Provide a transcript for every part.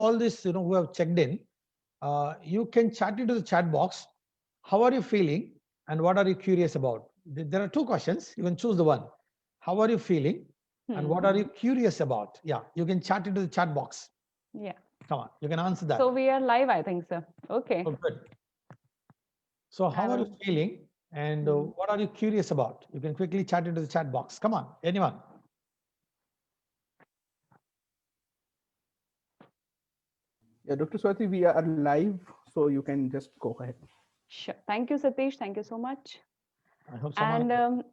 all this, who have checked in, you can chat into the chat box. How are you feeling and what are you curious about? There are two questions. You can choose the one. How are you feeling and what are you curious about? Yeah, you can chat into the chat box. Yeah. Come on, you can answer that. So we are live, I think so. Okay. Oh, good. So how I are you will. feeling and what are you curious about? You can quickly chat into the chat box. Come on, anyone. Yeah, Dr. Swati, we are live, so you can just go ahead. Sure. Thank you, Satish. Thank you so much. I hope someone. And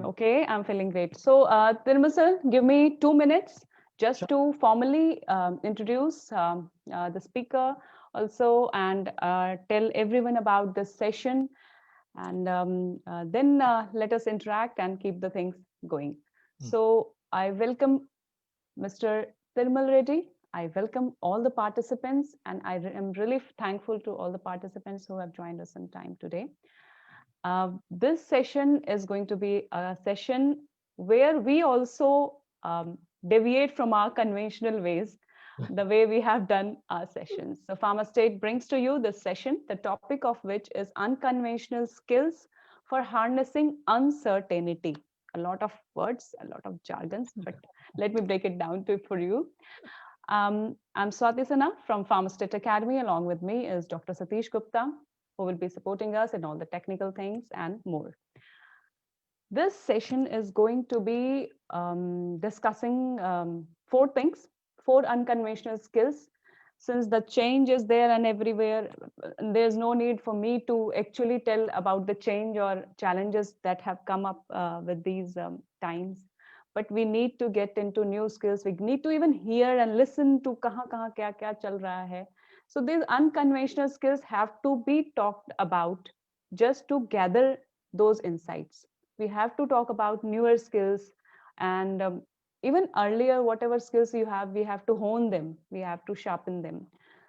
okay, I'm feeling great. So, Tirmal sir, give me 2 minutes just Sure. to formally introduce the speaker also and tell everyone about this session. And then let us interact and keep the things going. So, I welcome Mr. Tirmal Reddy. I welcome all the participants, and I am really thankful to all the participants who have joined us in time today. This session is going to be a session where we also deviate from our conventional ways, the way we have done our sessions. So Pharmastate brings to you this session, the topic of which is unconventional skills for harnessing uncertainty. A lot of words, a lot of jargons, but let me break it down for you. I'm Swati Sinha from Pharmastate Academy. Along with me is Dr. Satish Gupta, who will be supporting us in all the technical things and more. This session is going to be discussing 4 things, 4 unconventional skills. Since the change is there and everywhere, there's no need for me to actually tell about the change or challenges that have come up with these times. But we need to get into new skills. We need to even hear and listen to kahan kya chal raha hai. So these unconventional skills have to be talked about just to gather those insights. We have to talk about newer skills, and even earlier, whatever skills you have, we have to hone them, we have to sharpen them.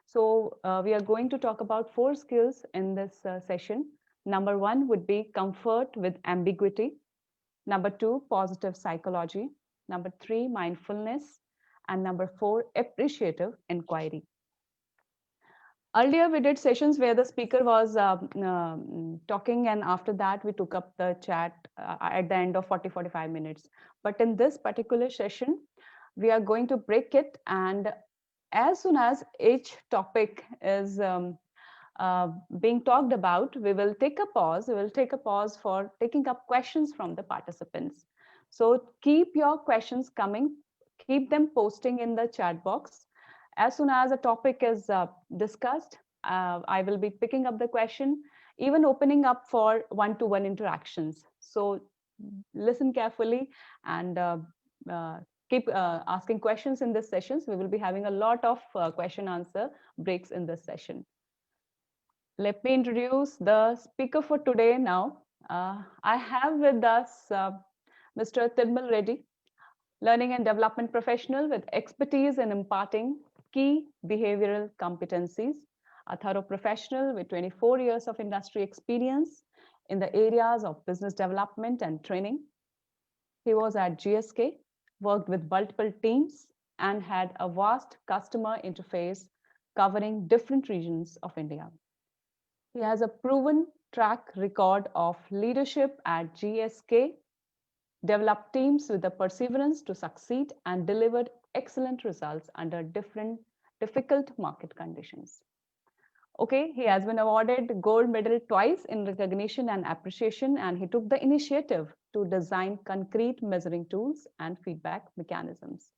So we are going to talk about 4 skills in this session. Number 1 would be comfort with ambiguity. Number 2, positive psychology. Number 3, mindfulness. And number 4, appreciative inquiry. Earlier, we did sessions where the speaker was talking, and after that, we took up the chat at the end of 40-45 minutes. But in this particular session, we are going to break it, and as soon as each topic is being talked about, we will take a pause. We will take a pause for taking up questions from the participants. So keep your questions coming, keep them posting in the chat box. As soon as a topic is discussed, I will be picking up the question, even opening up for one-to-one interactions. So listen carefully and keep asking questions in this sessions. We will be having a lot of question answer breaks in this session. Let me introduce the speaker for today now. I have with us Mr. Tirmal Reddy, learning and development professional with expertise in imparting key behavioral competencies, a thorough professional with 24 years of industry experience in the areas of business development and training. He was at GSK, worked with multiple teams, and had a vast customer interface covering different regions of India. He has a proven track record of leadership at GSK, developed teams with the perseverance to succeed, and delivered excellent results under difficult market conditions. Okay, he has been awarded gold medal twice in recognition and appreciation, and he took the initiative to design concrete measuring tools and feedback mechanisms.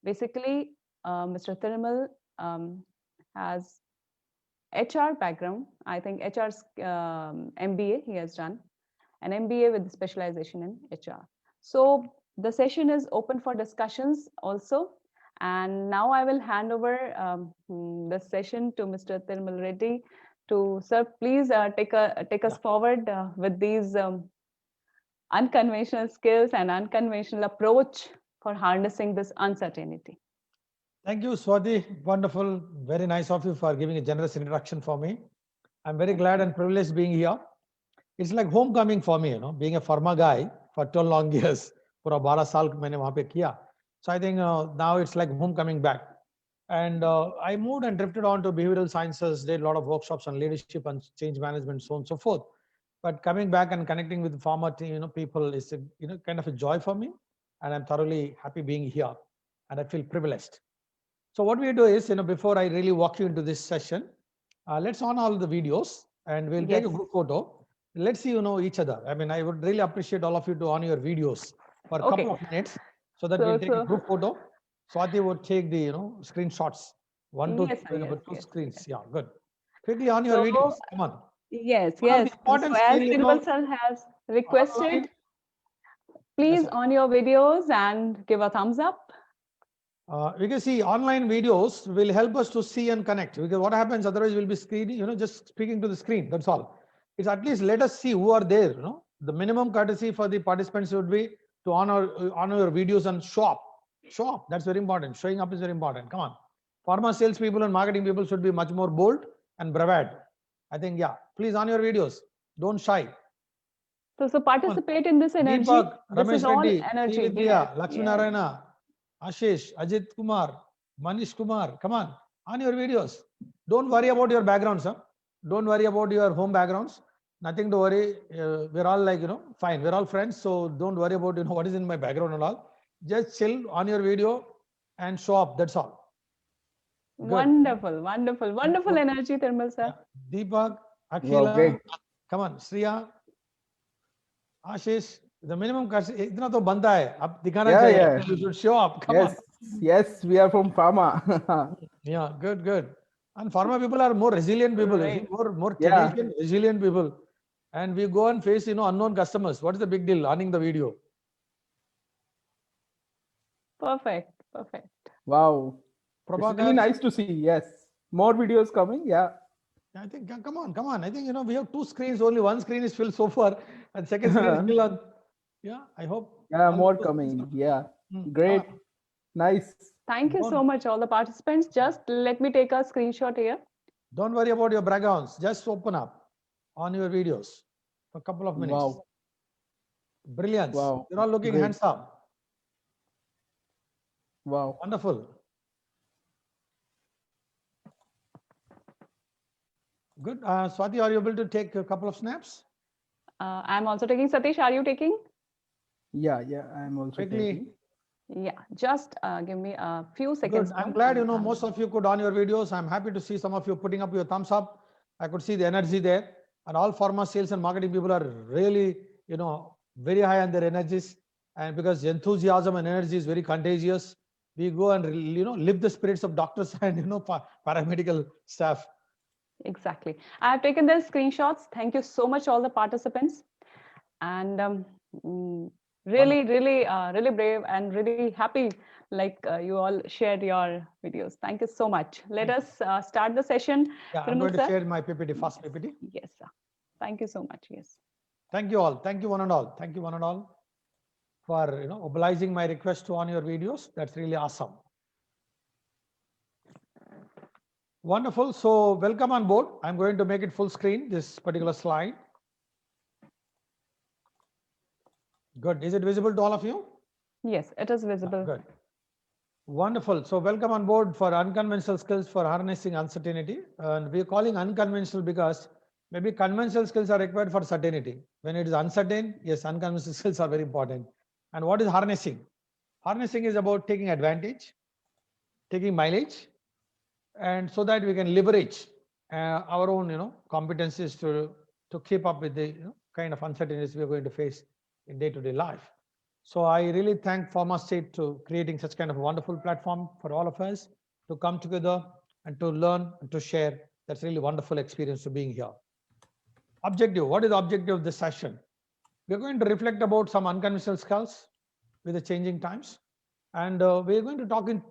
Basically, Mr. Tirmal has HR background. I think HR's MBA he has done, an MBA with specialization in HR. So the session is open for discussions also. And now I will hand over the session to Mr. Tirmal Reddy to, sir, please take us forward with these unconventional skills and unconventional approach for harnessing this uncertainty. Thank you, Swati. Wonderful. Very nice of you for giving a generous introduction for me. I'm very glad and privileged being here. It's like homecoming for me, being a pharma guy for 12 long years. पूरा 12 साल मैंने वहाँ पे किया. So I think now it's like homecoming back. And I moved and drifted on to behavioral sciences, did a lot of workshops on leadership and change management, so on and so forth. But coming back and connecting with former people is a, kind of a joy for me, and I'm thoroughly happy being here, and I feel privileged. So what we do is, before I really walk you into this session, let's on all the videos and we'll take a Yes. group photo. Let's see, each other. I mean, I would really appreciate all of you to on your videos for a Okay. couple of minutes so that So- we'll take a so- group photo. Swati would take the, screenshots. One, two, Yes, sir, yes, two yes, screens. yes. Yeah, good. Quickly on your So, videos. Come on. Yes, One of the yes. important So as skill, Birbal sir has requested, online- please sir. on your videos and give a thumbs up. We can see online videos will help us to see and connect, because what happens otherwise we'll be screening, just speaking to the screen. That's all. It's at least let us see who are there. The minimum courtesy for the participants would be to honor your videos and show up. Show up. That's very important. Showing up is very important. Come on. Pharma sales people and marketing people should be much more bold and bravado. I think, yeah. Please on your videos. Don't shy. So participate in this energy. Deepak, This Ramesh is all Reddy, energy. Srividya, Yes, Lakshmi yes. Narayana, Ashish, Ajit Kumar, Manish Kumar, come on your videos. Don't worry about your backgrounds, huh? Don't worry about your home backgrounds. Nothing to worry. We're all like, fine. We're all friends. So don't worry about, what is in my background and all. Just chill on your video and show up. That's all. Good. Wonderful, wonderful, wonderful Good. energy, Tirmal sir. Yeah. Deepak, Wow, Akhila, great. come on, Sriya, Ashish, the minimum cost, इतना तो बनता है, अब दिखाना Yeah, चाहिए. yeah. You should show up. Come Yes, yes, we are from pharma. on. Yeah, good. And pharma people are more resilient people, you see, Right. more Yeah. tenacious, resilient people. And we go and face, unknown customers. What is the big deal? Earning the video. Perfect, perfect. Wow. It's really Prabhakar, nice to see. Yes. More videos coming. Yeah. I think, come on. I think, we have two screens, only one screen is filled so far, and second screen is still on. Yeah, I hope. Yeah, all more those coming. screens are- Yeah. Come Great. on. Nice. Thank you so Don't- much, all the participants. Just let me take a screenshot here. Don't worry about your backgrounds. Just open up on your videos for a couple of minutes. Wow. Brilliance. Wow. You're all looking Great. handsome. Wow. Wonderful. Good. Swati, are you able to take a couple of snaps? I'm also taking. Satish, are you taking? Yeah, I'm also Quickly. taking. Yeah, just give me a few Good. seconds. I'm more glad, and most of you could on your videos. I'm happy to see some of you putting up your thumbs up. I could see the energy there. And all pharma sales and marketing people are really, very high on their energies. And because enthusiasm and energy is very contagious, we go and, live the spirits of doctors and, paramedical staff. Exactly. I have taken the screenshots. Thank you so much, all the participants. And really brave and really happy, like you all shared your videos. Thank you so much. Let us start the session. Yeah, I'm Tirmal going to sir? share my PPT, fast PPT. Yes, sir. Thank you so much. Yes. Thank you all. Thank you one and all. Thank you one and all for obliging my request to on your videos. That's really awesome. Wonderful. So welcome on board. I'm going to make it full screen, this particular slide. Good. Is it visible to all of you? Yes, it is visible. Good. Wonderful. So welcome on board for unconventional skills for harnessing uncertainty. And we're calling unconventional because maybe conventional skills are required for certainty. When it is uncertain, yes, unconventional skills are very important. And what is harnessing? Harnessing is about taking advantage, taking mileage, and so that we can leverage our own, competencies to keep up with the kind of uncertainties we are going to face in day-to-day life. So I really thank Pharma State to creating such kind of a wonderful platform for all of us to come together and to learn and to share. That's really wonderful experience to being here. Objective. What is the objective of this session? We're going to reflect about some unconventional skills with the changing times. And we're going to talk in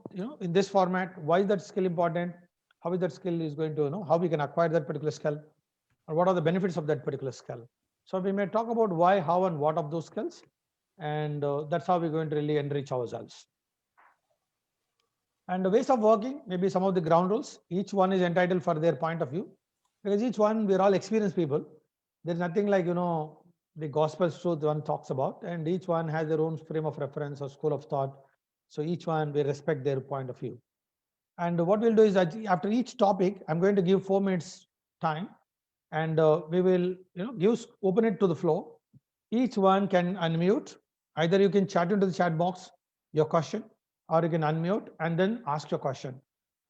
this format, why is that skill important, how is that skill is going to, how we can acquire that particular skill, or what are the benefits of that particular skill. So we may talk about why, how, and what of those skills. And that's how we're going to really enrich ourselves. And the ways of working, maybe some of the ground rules, each one is entitled for their point of view. Because each one, we're all experienced people. There's nothing like, the gospel truth one talks about, and each one has their own frame of reference or school of thought. So each one, we respect their point of view. And what we'll do is that after each topic, I'm going to give 4 minutes time, and we will open it to the floor. Each one can unmute. Either you can chat into the chat box your question, or you can unmute and then ask your question.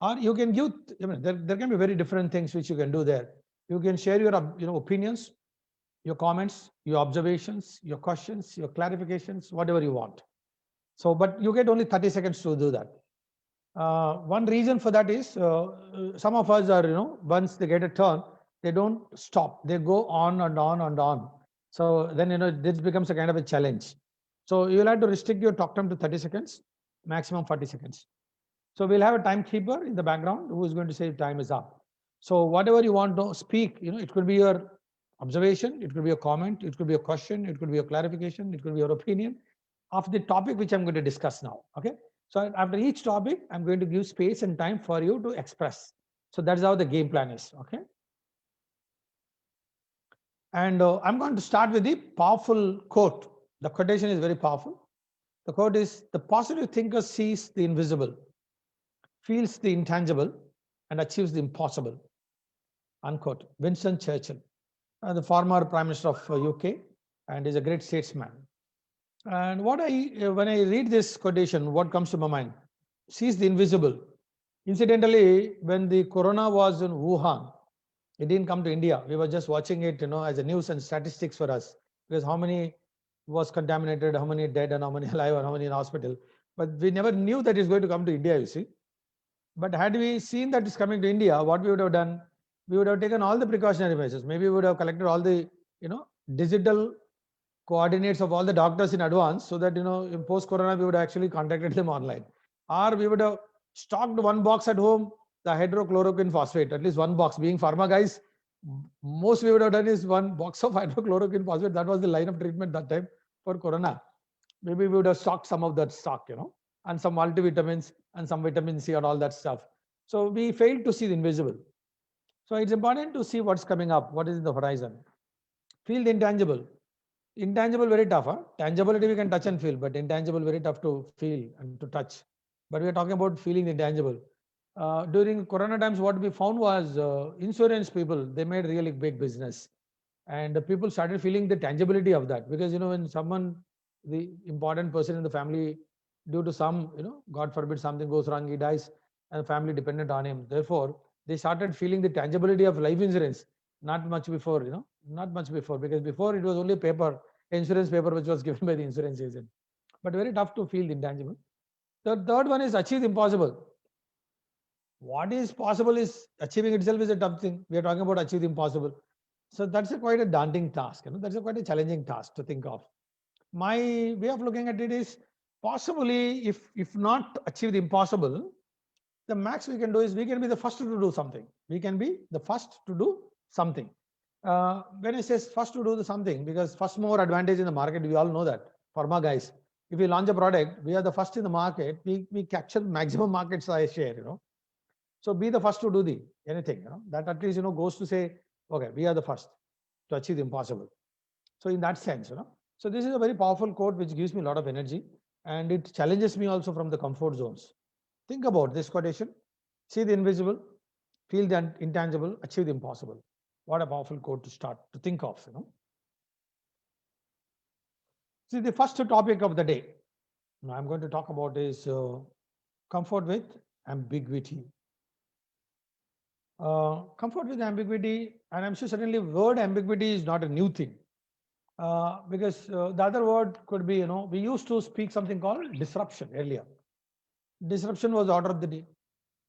Or you can give, there can be very different things which you can do there. You can share your opinions, your comments, your observations, your questions, your clarifications, whatever you want. So, but you get only 30 seconds to do that. One reason for that is some of us are, once they get a turn, they don't stop. They go on and on and on. So then, this becomes a kind of a challenge. So you'll have to restrict your talk time to 30 seconds, maximum 40 seconds. So we'll have a timekeeper in the background who is going to say time is up. So whatever you want to speak, it could be your observation, it could be a comment, it could be a question, it could be a clarification, it could be your opinion of the topic which I'm going to discuss now. Okay. So after each topic, I'm going to give space and time for you to express. So that's how the game plan is. Okay. And I'm going to start with the powerful quote. The quotation is very powerful. The quote is, "The positive thinker sees the invisible, feels the intangible, and achieves the impossible." Unquote. Winston Churchill, the former Prime Minister of UK, and is a great statesman. And when I read this quotation, what comes to my mind? Sees the invisible. Incidentally, when the corona was in Wuhan, it didn't come to India. We were just watching it, as a news and statistics for us, because how many was contaminated, how many dead, and how many alive, or how many in hospital. But we never knew that it's going to come to India, you see. But had we seen that it's coming to India, what we would have done? We would have taken all the precautionary measures. Maybe we would have collected all the, digital coordinates of all the doctors in advance, so that, in post-corona, we would have actually contacted them online. Or we would have stocked one box at home, the hydrochloroquine phosphate, at least one box. Being pharma guys, most we would have done is one box of hydrochloroquine phosphate. That was the line of treatment that time for corona. Maybe we would have stocked some of that stock, and some multivitamins and some vitamin C and all that stuff. So we failed to see the invisible. So it's important to see what's coming up, what is in the horizon. Feel the intangible. Intangible, very tough. Huh? Tangibility we can touch and feel, but intangible, very tough to feel and to touch. But we are talking about feeling the intangible. During corona times, what we found was insurance people, they made really big business. And the people started feeling the tangibility of that. Because, when someone, the important person in the family, due to some, God forbid something goes wrong, he dies, and the family dependent on him. Therefore, they started feeling the tangibility of life insurance. Not much before, not much before, because before it was only paper, insurance paper, which was given by the insurance agent. But very tough to feel the intangible. The third one is achieve the impossible. What is possible is achieving itself is a tough thing. We are talking about achieve the impossible. So that's quite a daunting task. That's quite a challenging task to think of. My way of looking at it is, possibly, if not achieve the impossible, the max we can do is we can be the first to do something. We can be the first to do something. When I say first to do something, because first mover advantage in the market, we all know that. Pharma guys, if we launch a product, we are the first in the market. We capture maximum market size share. So be the first to do anything. That at least goes to say, okay, we are the first to achieve the impossible. So in that sense, so this is a very powerful quote which gives me a lot of energy, and it challenges me also from the comfort zones. Think about this quotation: see the invisible, feel the intangible, achieve the impossible. What a powerful quote to start to think of. See, the first topic of the day now I'm going to talk about is comfort with ambiguity. Comfort with ambiguity, and I'm sure certainly word ambiguity is not a new thing. Because the other word could be, we used to speak something called disruption earlier. Disruption was order of the day.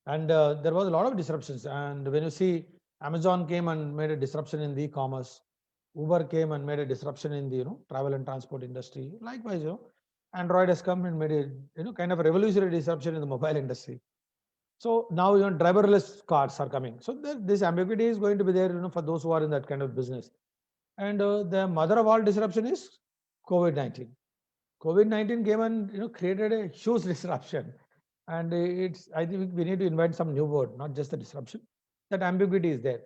And there was a lot of disruptions. And when you see Amazon came and made a disruption in the e-commerce, Uber came and made a disruption in the travel and transport industry. Likewise, Android has come and made a kind of a revolutionary disruption in the mobile industry. So now driverless cars are coming. So this ambiguity is going to be there, for those who are in that kind of business. And the mother of all disruption is COVID-19. COVID-19 came and created a huge disruption. And I think we need to invent some new word, not just the disruption. That ambiguity is there.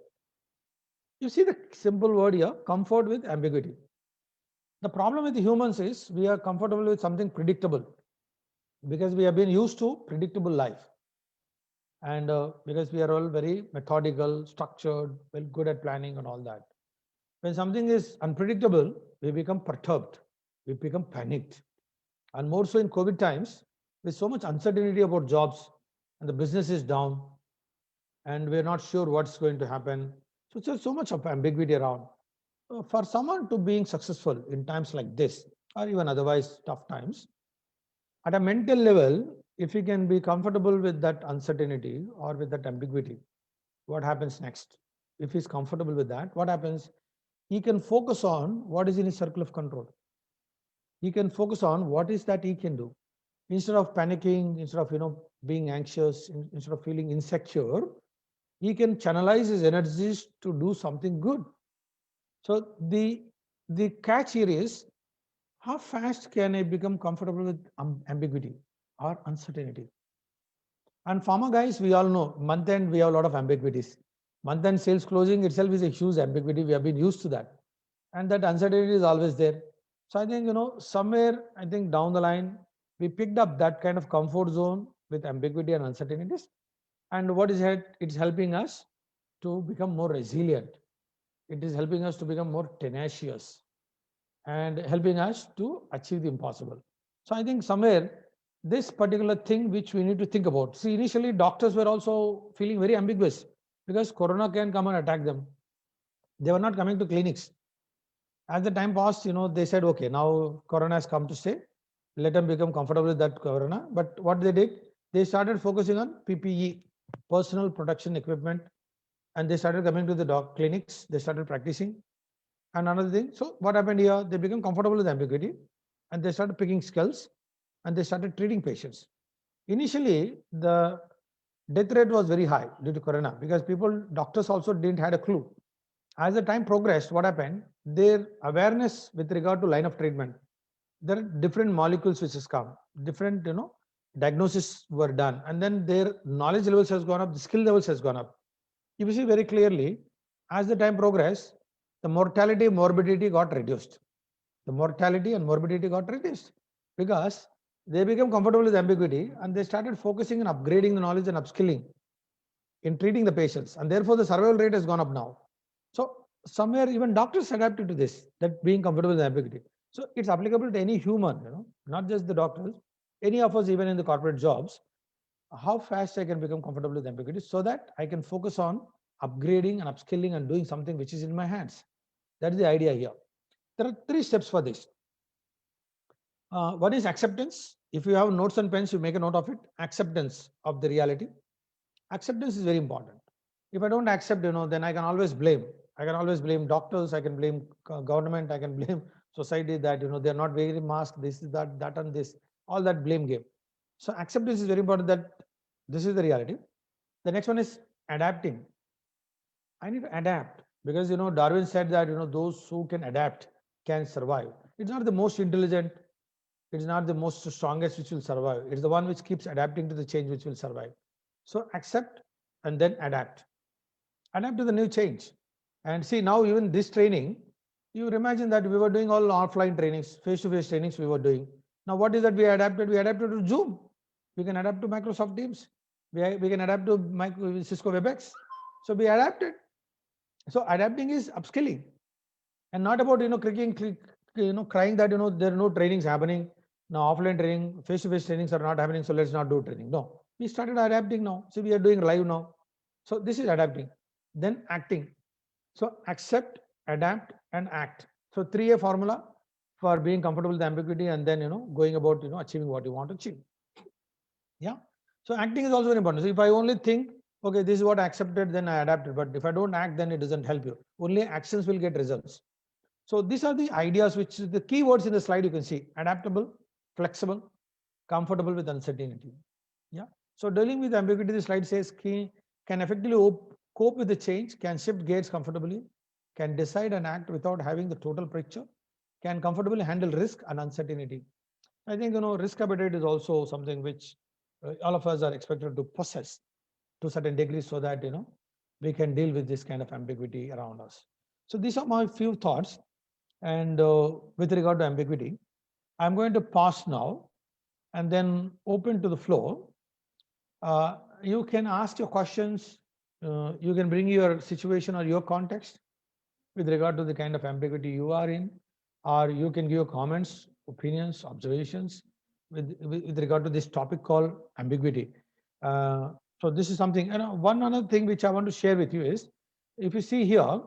You see the simple word here, comfort with ambiguity. The problem with the humans is we are comfortable with something predictable, because we have been used to predictable life. And because we are all very methodical, structured, well, good at planning and all that. When something is unpredictable, we become perturbed, we become panicked. And more so in COVID times, with so much uncertainty about jobs and the business is down and we're not sure what's going to happen. So there's so much of ambiguity around. For someone to being successful in times like this, or even otherwise tough times, at a mental level, if he can be comfortable with that uncertainty or with that ambiguity, what happens next? If he's comfortable with that, what happens? He can focus on what is in his circle of control. He can focus on what is that he can do. Instead of panicking, instead of being anxious, instead of feeling insecure, he can channelize his energies to do something good. So the catch here is, how fast can I become comfortable with ambiguity or uncertainty? And pharma guys, we all know month end we have a lot of ambiguities. Month end sales closing itself is a huge ambiguity. We have been used to that, and that uncertainty is always there. So I think somewhere I think down the line we picked up that kind of comfort zone with ambiguity and uncertainties. And what is it? It's helping us to become more resilient. It is helping us to become more tenacious and helping us to achieve the impossible. So I think somewhere this particular thing which we need to think about. See, initially doctors were also feeling very ambiguous because corona can come and attack them. They were not coming to clinics. As the time passed, they said, okay, now corona has come to stay. Let them become comfortable with that corona. But what they did, they started focusing on PPE, personal protection equipment, and they started coming to the clinics. They started practicing. And another thing, so what happened here? They became comfortable with ambiguity, and they started picking skills, and they started treating patients. Initially, the death rate was very high due to corona because doctors also didn't had a clue. As the time progressed, what happened? Their awareness with regard to line of treatment, there are different molecules which has come, different diagnosis were done, and then their knowledge levels has gone up, the skill levels has gone up. You see very clearly, as the time progressed, the mortality, morbidity got reduced. The mortality and morbidity got reduced because they became comfortable with ambiguity and they started focusing on upgrading the knowledge and upskilling in treating the patients, and therefore the survival rate has gone up now. So somewhere even doctors adapted to this, that being comfortable with ambiguity. So it's applicable to any human, not just the doctors, any of us, even in the corporate jobs. How fast I can become comfortable with ambiguity so that I can focus on upgrading and upskilling and doing something which is in my hands. That is the idea here. There are 3 steps for this. One is acceptance. If you have notes and pens, you make a note of it. Acceptance of the reality. Acceptance is very important. If I don't accept, then I can always blame. I can always blame doctors. I can blame government. I can blame society that they're not wearing mask. This is that and this. All that blame game. So acceptance is very important. That this is the reality. The next one is adapting. I need to adapt because Darwin said that those who can adapt can survive. It's not the most intelligent. It's not the most strongest which will survive. It's the one which keeps adapting to the change which will survive. So accept and then adapt. Adapt to the new change. And see, now even this training, you imagine that we were doing all offline trainings, face-to-face trainings we were doing. Now what is that we adapted? We adapted to Zoom. We can adapt to Microsoft Teams. We can adapt to Cisco WebEx. So we adapted. So adapting is upskilling, and not about crying that there are no trainings happening now. Offline training, face-to-face trainings are not happening, so let's not do training. No, we started adapting now. So we are doing live now. So this is adapting. Then acting. So accept, adapt, and act. So 3A formula for being comfortable with ambiguity and then going about achieving what you want to achieve. Yeah. So acting is also very important. So if I only think, okay, this is what I accepted, then I adapted. But if I don't act, then it doesn't help you. Only actions will get results. So these are the ideas which the key words in the slide you can see: adaptable, flexible, comfortable with uncertainty. Yeah. So dealing with ambiguity, the slide says can effectively cope with the change, can shift gears comfortably, can decide and act without having the total picture, can comfortably handle risk and uncertainty. I think risk appetite is also something which all of us are expected to possess to a certain degree, so that we can deal with this kind of ambiguity around us. So these are my few thoughts. And with regard to ambiguity, I'm going to pause now and then open to the floor. you can ask your questions. You can bring your situation or your context with regard to the kind of ambiguity you are in, or you can give your comments, opinions, observations with regard to this topic called ambiguity. So this is something, and one another thing which I want to share with you is, if you see here,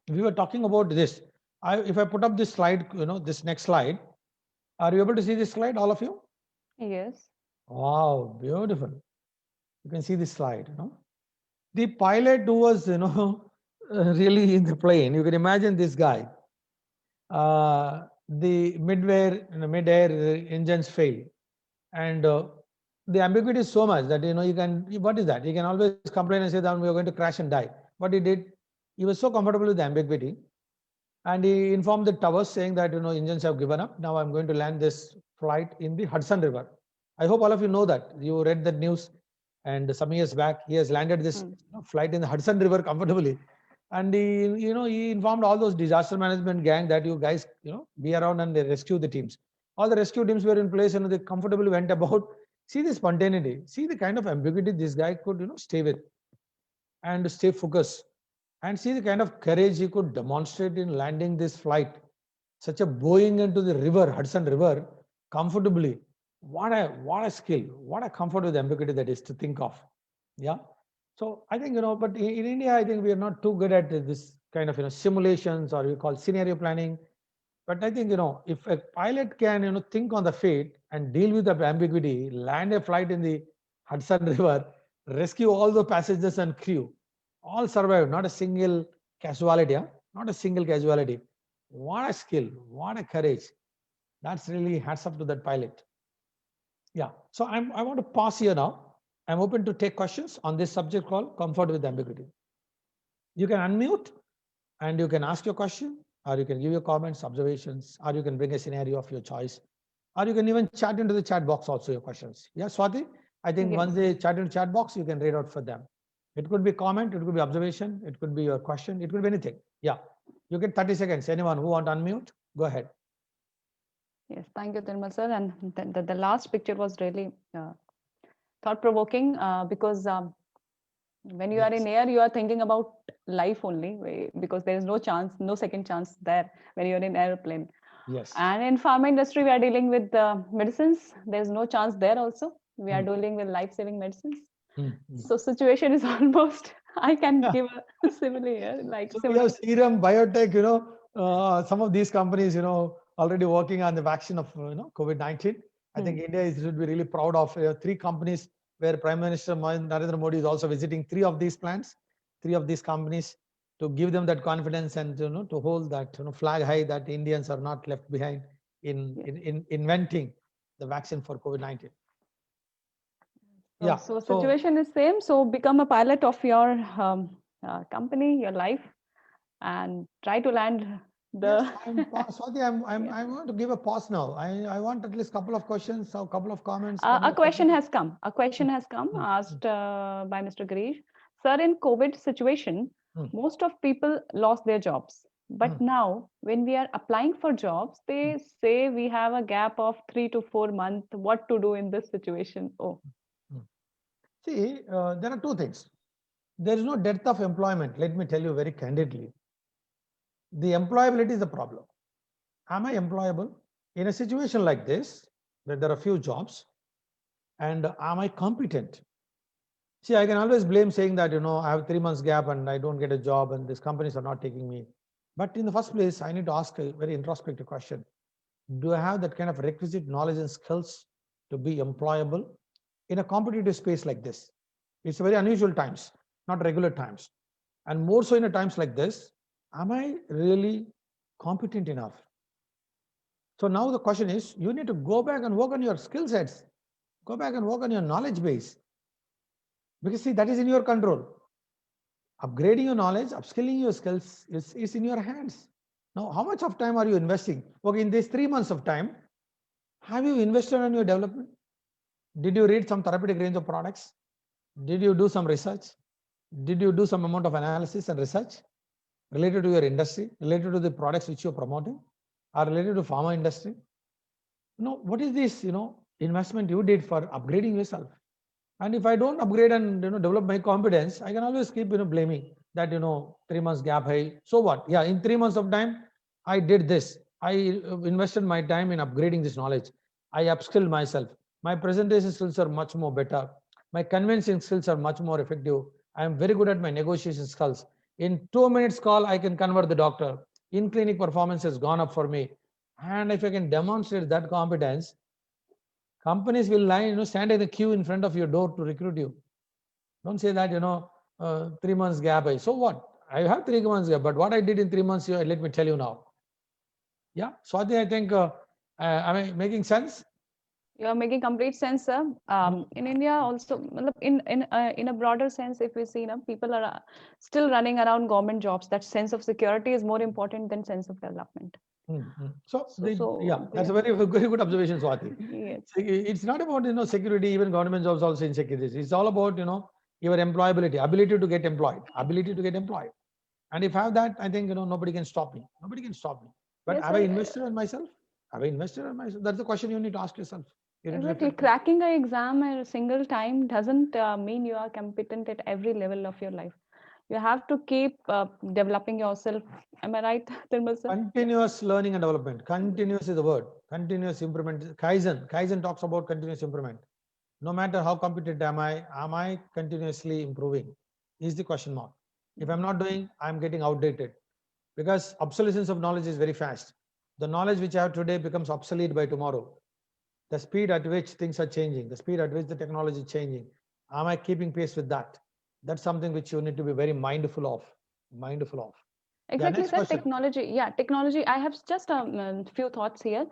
we were talking about this. If I put up this slide, this next slide, are you able to see this slide, all of you? Yes. Wow, beautiful. You can see this slide, The pilot who was, really in the plane, you can imagine this guy. The mid-air engines fail. And the ambiguity is so much that, you can, what is that? You can always complain and say that we are going to crash and die. What he did, he was so comfortable with the ambiguity. And he informed the towers saying that, engines have given up. Now I'm going to land this flight in the Hudson River. I hope all of you know that. You read the news, and some years back, he has landed this flight in the Hudson River comfortably. And he informed all those disaster management gang that you guys, be around and they rescue the teams. All the rescue teams were in place and they comfortably went about. See the spontaneity, see the kind of ambiguity this guy could, stay with and stay focused. And see the kind of courage he could demonstrate in landing this flight, such a Boeing into the river, Hudson River, comfortably. What a skill, what a comfort with ambiguity that is to think of. Yeah. So I think, but in India, I think we are not too good at this kind of, simulations, or we call scenario planning. But I think, if a pilot can, think on the fate and deal with the ambiguity, land a flight in the Hudson River, rescue all the passengers and crew, all survived, not a single casualty, not a single casualty. What a skill, what a courage. That's really hats up to that pilot. Yeah. So I want to pause here now. I'm open to take questions on this subject called comfort with ambiguity. You can unmute and you can ask your question, or you can give your comments, observations, or you can bring a scenario of your choice, or you can even chat into the chat box also your questions. Yeah, Swati, I think Yes. once they chat in the chat box, you can read out for them. It could be comment, it could be observation, it could be your question, it could be anything. Yeah, you get 30 seconds. Anyone who want to unmute, go ahead. Yes, thank you, Nirmal sir. And the last picture was really thought-provoking because when you are in air, you are thinking about life only, because there is no chance, no second chance there when you're in airplane. Yes. And in pharma industry, we are dealing with medicines. There's no chance there also. We are dealing with life-saving medicines. So situation is almost, I can give a simile here. So we have Serum, Biotech, some of these companies, already working on the vaccine of, COVID-19. I think India should be really proud of 3 companies where Prime Minister Narendra Modi is also visiting 3 of these plants, 3 of these companies, to give them that confidence and, to hold that, flag high that Indians are not left behind in inventing the vaccine for COVID-19. Yeah. So situation is same. So become a pilot of your company, your life, and try to land the. Yes, Swati, I want to give a pause now. I want at least a couple of questions, a couple of comments. A question has come. A question has come asked by Mr. Girish. Sir, in COVID situation, most of people lost their jobs. But now, when we are applying for jobs, they say we have a gap of 3 to 4 months. What to do in this situation? See, there are 2 things. There is no depth of employment. Let me tell you very candidly. The employability is the problem. Am I employable in a situation like this, where there are few jobs, and am I competent? See, I can always blame saying that, I have 3 months gap and I don't get a job and these companies are not taking me. But in the first place, I need to ask a very introspective question. Do I have that kind of requisite knowledge and skills to be employable in a competitive space like this? It's very unusual times, not regular times. And more so in a times like this, am I really competent enough? So now the question is, you need to go back and work on your skill sets. Go back and work on your knowledge base. Because see, that is in your control. Upgrading your knowledge, upskilling your skills is in your hands. Now, how much of time are you investing? Okay, in these 3 months of time, have you invested on your development? Did you read some therapeutic range of products? Did you do some research? Did you do some amount of analysis and research related to your industry, related to the products which you're promoting, or related to pharma industry? What is this, investment you did for upgrading yourself? And if I don't upgrade and develop my competence, I can always keep blaming that 3 months gap. Hey, so what? Yeah, in 3 months of time, I did this. I invested my time in upgrading this knowledge. I upskilled myself. My presentation skills are much more better. My convincing skills are much more effective. I am very good at my negotiation skills. In 2 minutes call, I can convert the doctor. In clinic performance has gone up for me. And if I can demonstrate that competence, companies will line, stand in the queue in front of your door to recruit you. Don't say that, 3 months gap. So what? I have 3 months gap, but what I did in 3 months, let me tell you now. Yeah, Swati, I think, am I making sense? You are making complete sense, sir. In India, also, in a broader sense, if we see, people are still running around government jobs. That sense of security is more important than sense of development. So, So that's a very good observation, Swati. yes. It's not about security, even government jobs also insecurities. It's all about your employability, ability to get employed, And if I have that, I think nobody can stop me. Nobody can stop me. But Yes, have I sir. invested on myself? Have I invested on myself? That's the question you need to ask yourself. You need to Exactly. reflect. Cracking an exam at a single time doesn't mean you are competent at every level of your life. You have to keep developing yourself. Am I right, Tirmal sir? Continuous learning and development. Continuous is the word. Continuous improvement. Kaizen talks about continuous improvement. No matter how competent am I continuously improving? Is the question mark. If I'm not doing, I'm getting outdated. Because obsolescence of knowledge is very fast. The knowledge which I have today becomes obsolete by tomorrow. The speed at which things are changing, the speed at which the technology is changing. Am I keeping pace with that? That's something which you need to be very mindful of. Yeah, Exactly, next sir. question. Technology. Yeah, technology. I have just a few thoughts here.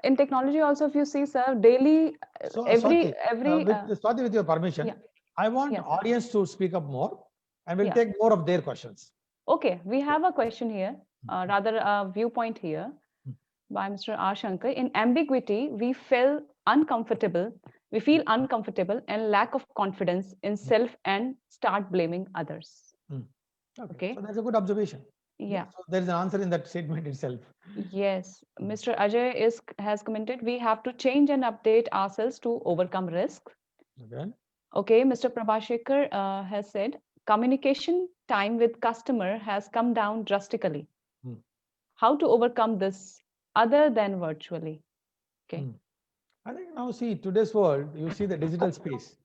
In technology, also, if you see, sir, daily, So, every, Swati, with your permission, yeah, I want yes, sir. audience to speak up more, and we'll Yeah. take more of their questions. Okay, we have a question here, rather a viewpoint here by Mr. R. Shankar. In ambiguity, we feel uncomfortable and lack of confidence in self and start blaming others. Okay. So that's a good observation. Yeah. So there is an answer in that statement itself. Yes. Mr. Ajay has commented, we have to change and update ourselves to overcome risk. Okay. Okay. Mr. Prabhashekar has said, communication time with customer has come down drastically. How to overcome this other than virtually? Okay. I think now see today's world, you see the digital space.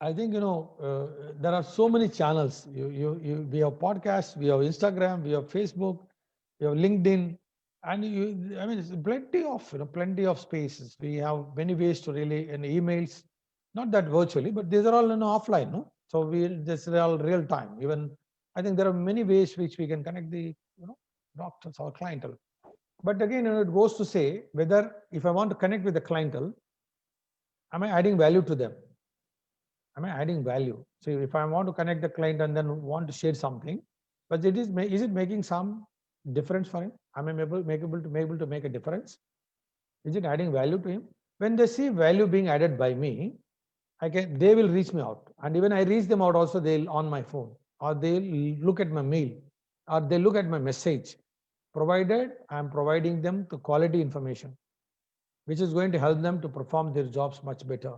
I think there are so many channels. We have podcasts, we have Instagram, we have Facebook, we have LinkedIn, and I mean it's plenty of spaces. We have many ways to really and emails, not that virtually, but these are all offline. No, so this is all real time. Even I think there are many ways which we can connect the doctors or clientele. But again, it goes to say whether if I want to connect with the clientele, am I adding value to them? Am I adding value? So if I want to connect the client and then want to share something, but is it making some difference for him? Am I able to make a difference? Is it adding value to him? When they see value being added by me, they will reach me out. And even I reach them out also, they'll on my phone, or they'll look at my mail, or they look at my message, provided I'm providing them the quality information, which is going to help them to perform their jobs much better.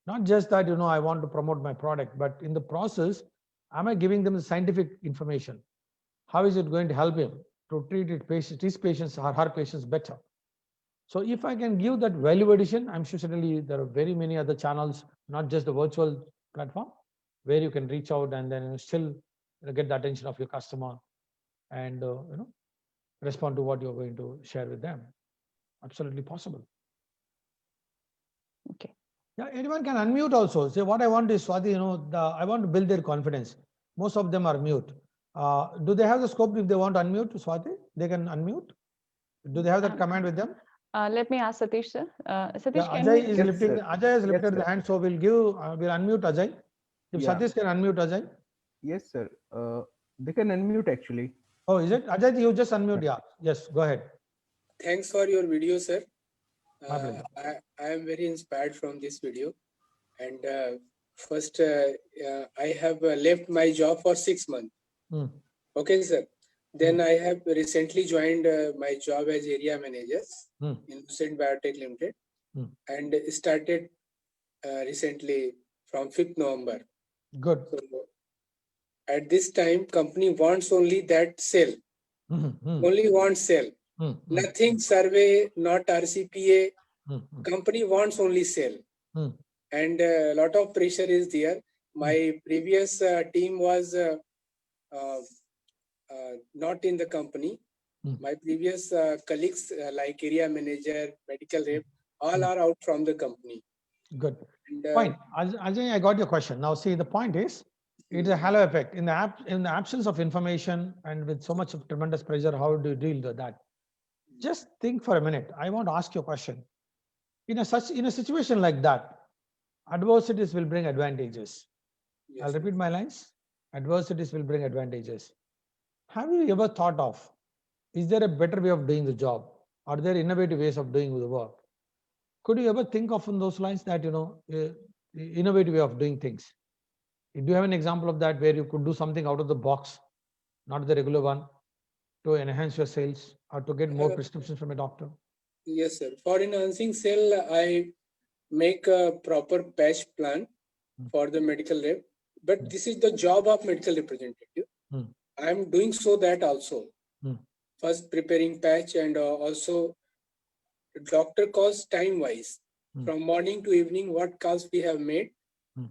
Not just that, I want to promote my product, but in the process, am I giving them the scientific information? How is it going to help him to treat his patients or her patients better? So if I can give that value addition, I'm sure certainly there are very many other channels, not just the virtual platform, where you can reach out and then still get the attention of your customer and respond to what you're going to share with them. Absolutely possible. Okay. Yeah, anyone can unmute also. Say what I want is Swati, I want to build their confidence. Most of them are mute. Do they have the scope if they want to unmute Swati? They can unmute. Do they have that command with them? Let me ask Satish, sir. Satish, Yeah, can Ajay we? is Yes, lifting. sir. Ajay has lifted Yes, the sir. hand, so we'll unmute Ajay. If Yeah. Satish can unmute Ajay. Yes, sir. They can unmute actually. Oh, is it? Ajay, you just unmute. Yeah. Yes, go ahead. Thanks for your video, sir. My pleasure. I am very inspired from this video. And first, I have left my job for 6 months. Okay, sir. Then I have recently joined my job as area manager in Lucent Biotech Limited and started recently from 5th November. Good. So at this time, company wants only that sale, only wants sale. Nothing survey, not RCPA. Company wants only sale. And a lot of pressure is there. My previous team was not in the company. My previous colleagues like area manager, medical rep, all are out from the company. Good. And, Fine. Ajay, I got your question. Now, see, the point is, it's a halo effect. In the absence of information and with so much of tremendous pressure, how do you deal with that? Just think for a minute. I want to ask you a question. In a situation like that, adversities will bring advantages. yes, I'll repeat my lines. Adversities will bring advantages. Have you ever thought of, is there a better way of doing the job? Are there innovative ways of doing the work? Could you ever think of on those lines that, innovative way of doing things? Do you have an example of that where you could do something out of the box, not the regular one, to enhance your sales or to get more prescriptions from a doctor? Yes, sir. For enhancing sale, I make a proper patch plan for the medical rep. But this is the job of medical representative. I am doing so that also. First preparing patch and also doctor calls time wise. From morning to evening, what calls we have made,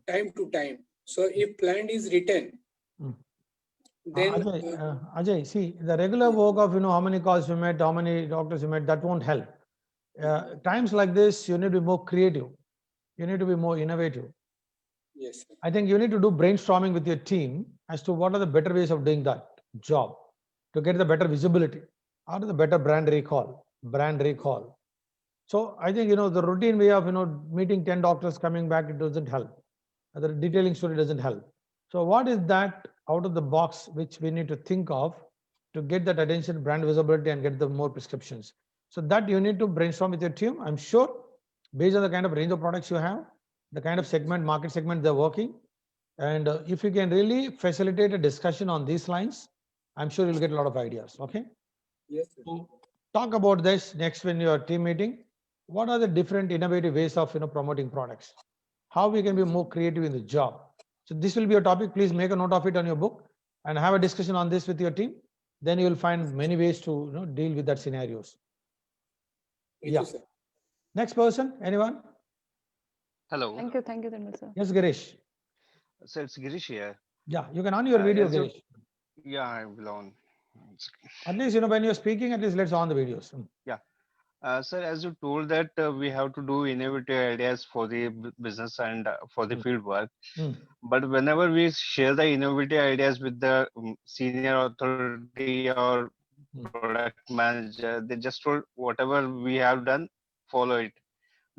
time to time. So if plan is written, then Ajay, see, the regular work of how many calls you met, how many doctors you met, that won't help. Times like this, you need to be more creative. You need to be more innovative. yes, sir. I think you need to do brainstorming with your team as to what are the better ways of doing that job to get the better visibility or the better brand recall. So I think, the routine way of, meeting 10 doctors coming back, it doesn't help. The detailing story doesn't help. So what is that out of the box which we need to think of to get that attention, brand visibility, and get the more prescriptions? So that you need to brainstorm with your team. I'm sure based on the kind of range of products you have, the kind of market segment they're working, and if you can really facilitate a discussion on these lines, I'm sure you'll get a lot of ideas. Okay. Yes, sir. So talk about this next when your team meeting. What are the different innovative ways of promoting products? How we can be more creative in the job? So this will be a topic. Please make a note of it on your book and have a discussion on this with your team. Then you will find many ways to deal with that scenarios. Thank you, sir. Next person, anyone? Hello. Thank you, Dharmil sir. Yes, Girish. So it's Girish here. Yeah, you can on your video, as you- Girish. Yeah, I will on. At least when you're speaking, at least let's on the videos. Sir, as you told that we have to do innovative ideas for the business and for the field work. But whenever we share the innovative ideas with the senior authority or product manager, they just told whatever we have done, follow it.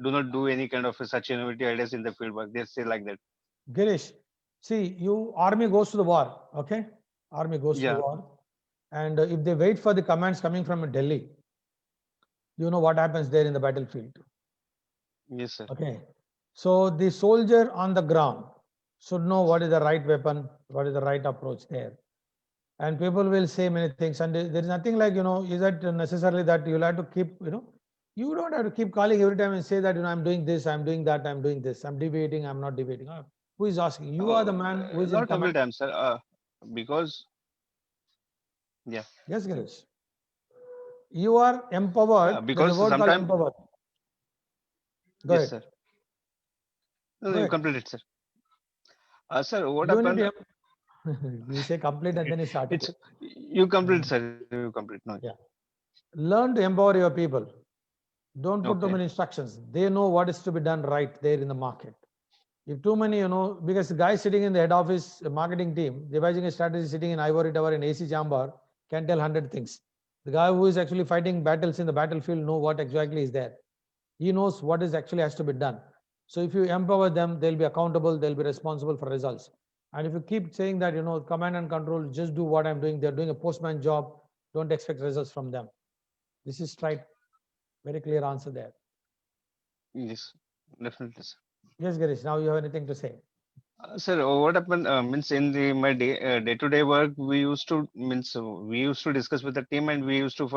Do not do any kind of such innovative ideas in the field work. They say like that. Girish, see, army goes to the war, okay? Army goes to the war. And if they wait for the commands coming from Delhi, you know what happens there in the battlefield. Yes, sir. Okay. So the soldier on the ground should know what is the right weapon, what is the right approach there. And people will say many things. And there is nothing like, is it necessarily that you'll have to keep, you don't have to keep calling every time and say that, I'm doing this, I'm doing that, I'm doing this, I'm debating, I'm not debating. Who is asking? You are the man who is in not every command. time, sir. Because Yes, Girish. You are empowered. because There's a word called sometime- empowered. Go yes, ahead. sir. No, Go you ahead. complete it, sir. Sir, what You happened? need to you say complete and then you start. It's you complete, sir. You complete. No. Yeah. Learn to empower your people. Don't put too Okay. many instructions. They know what is to be done right there in the market. If too many, because the guy sitting in the head office marketing team, devising a strategy sitting in ivory tower in AC chamber can tell 100 things. The guy who is actually fighting battles in the battlefield know what exactly is there. He knows what is actually has to be done. So if you empower them, they'll be accountable, they'll be responsible for results. And if you keep saying that, command and control, just do what I'm doing, they're doing a postman job, don't expect results from them. This is right. Very clear answer there. Yes, definitely, sir. Yes, Girish, now you have anything to say? Sir, what happened means in my day-to-day work, we used to discuss with the team and we used to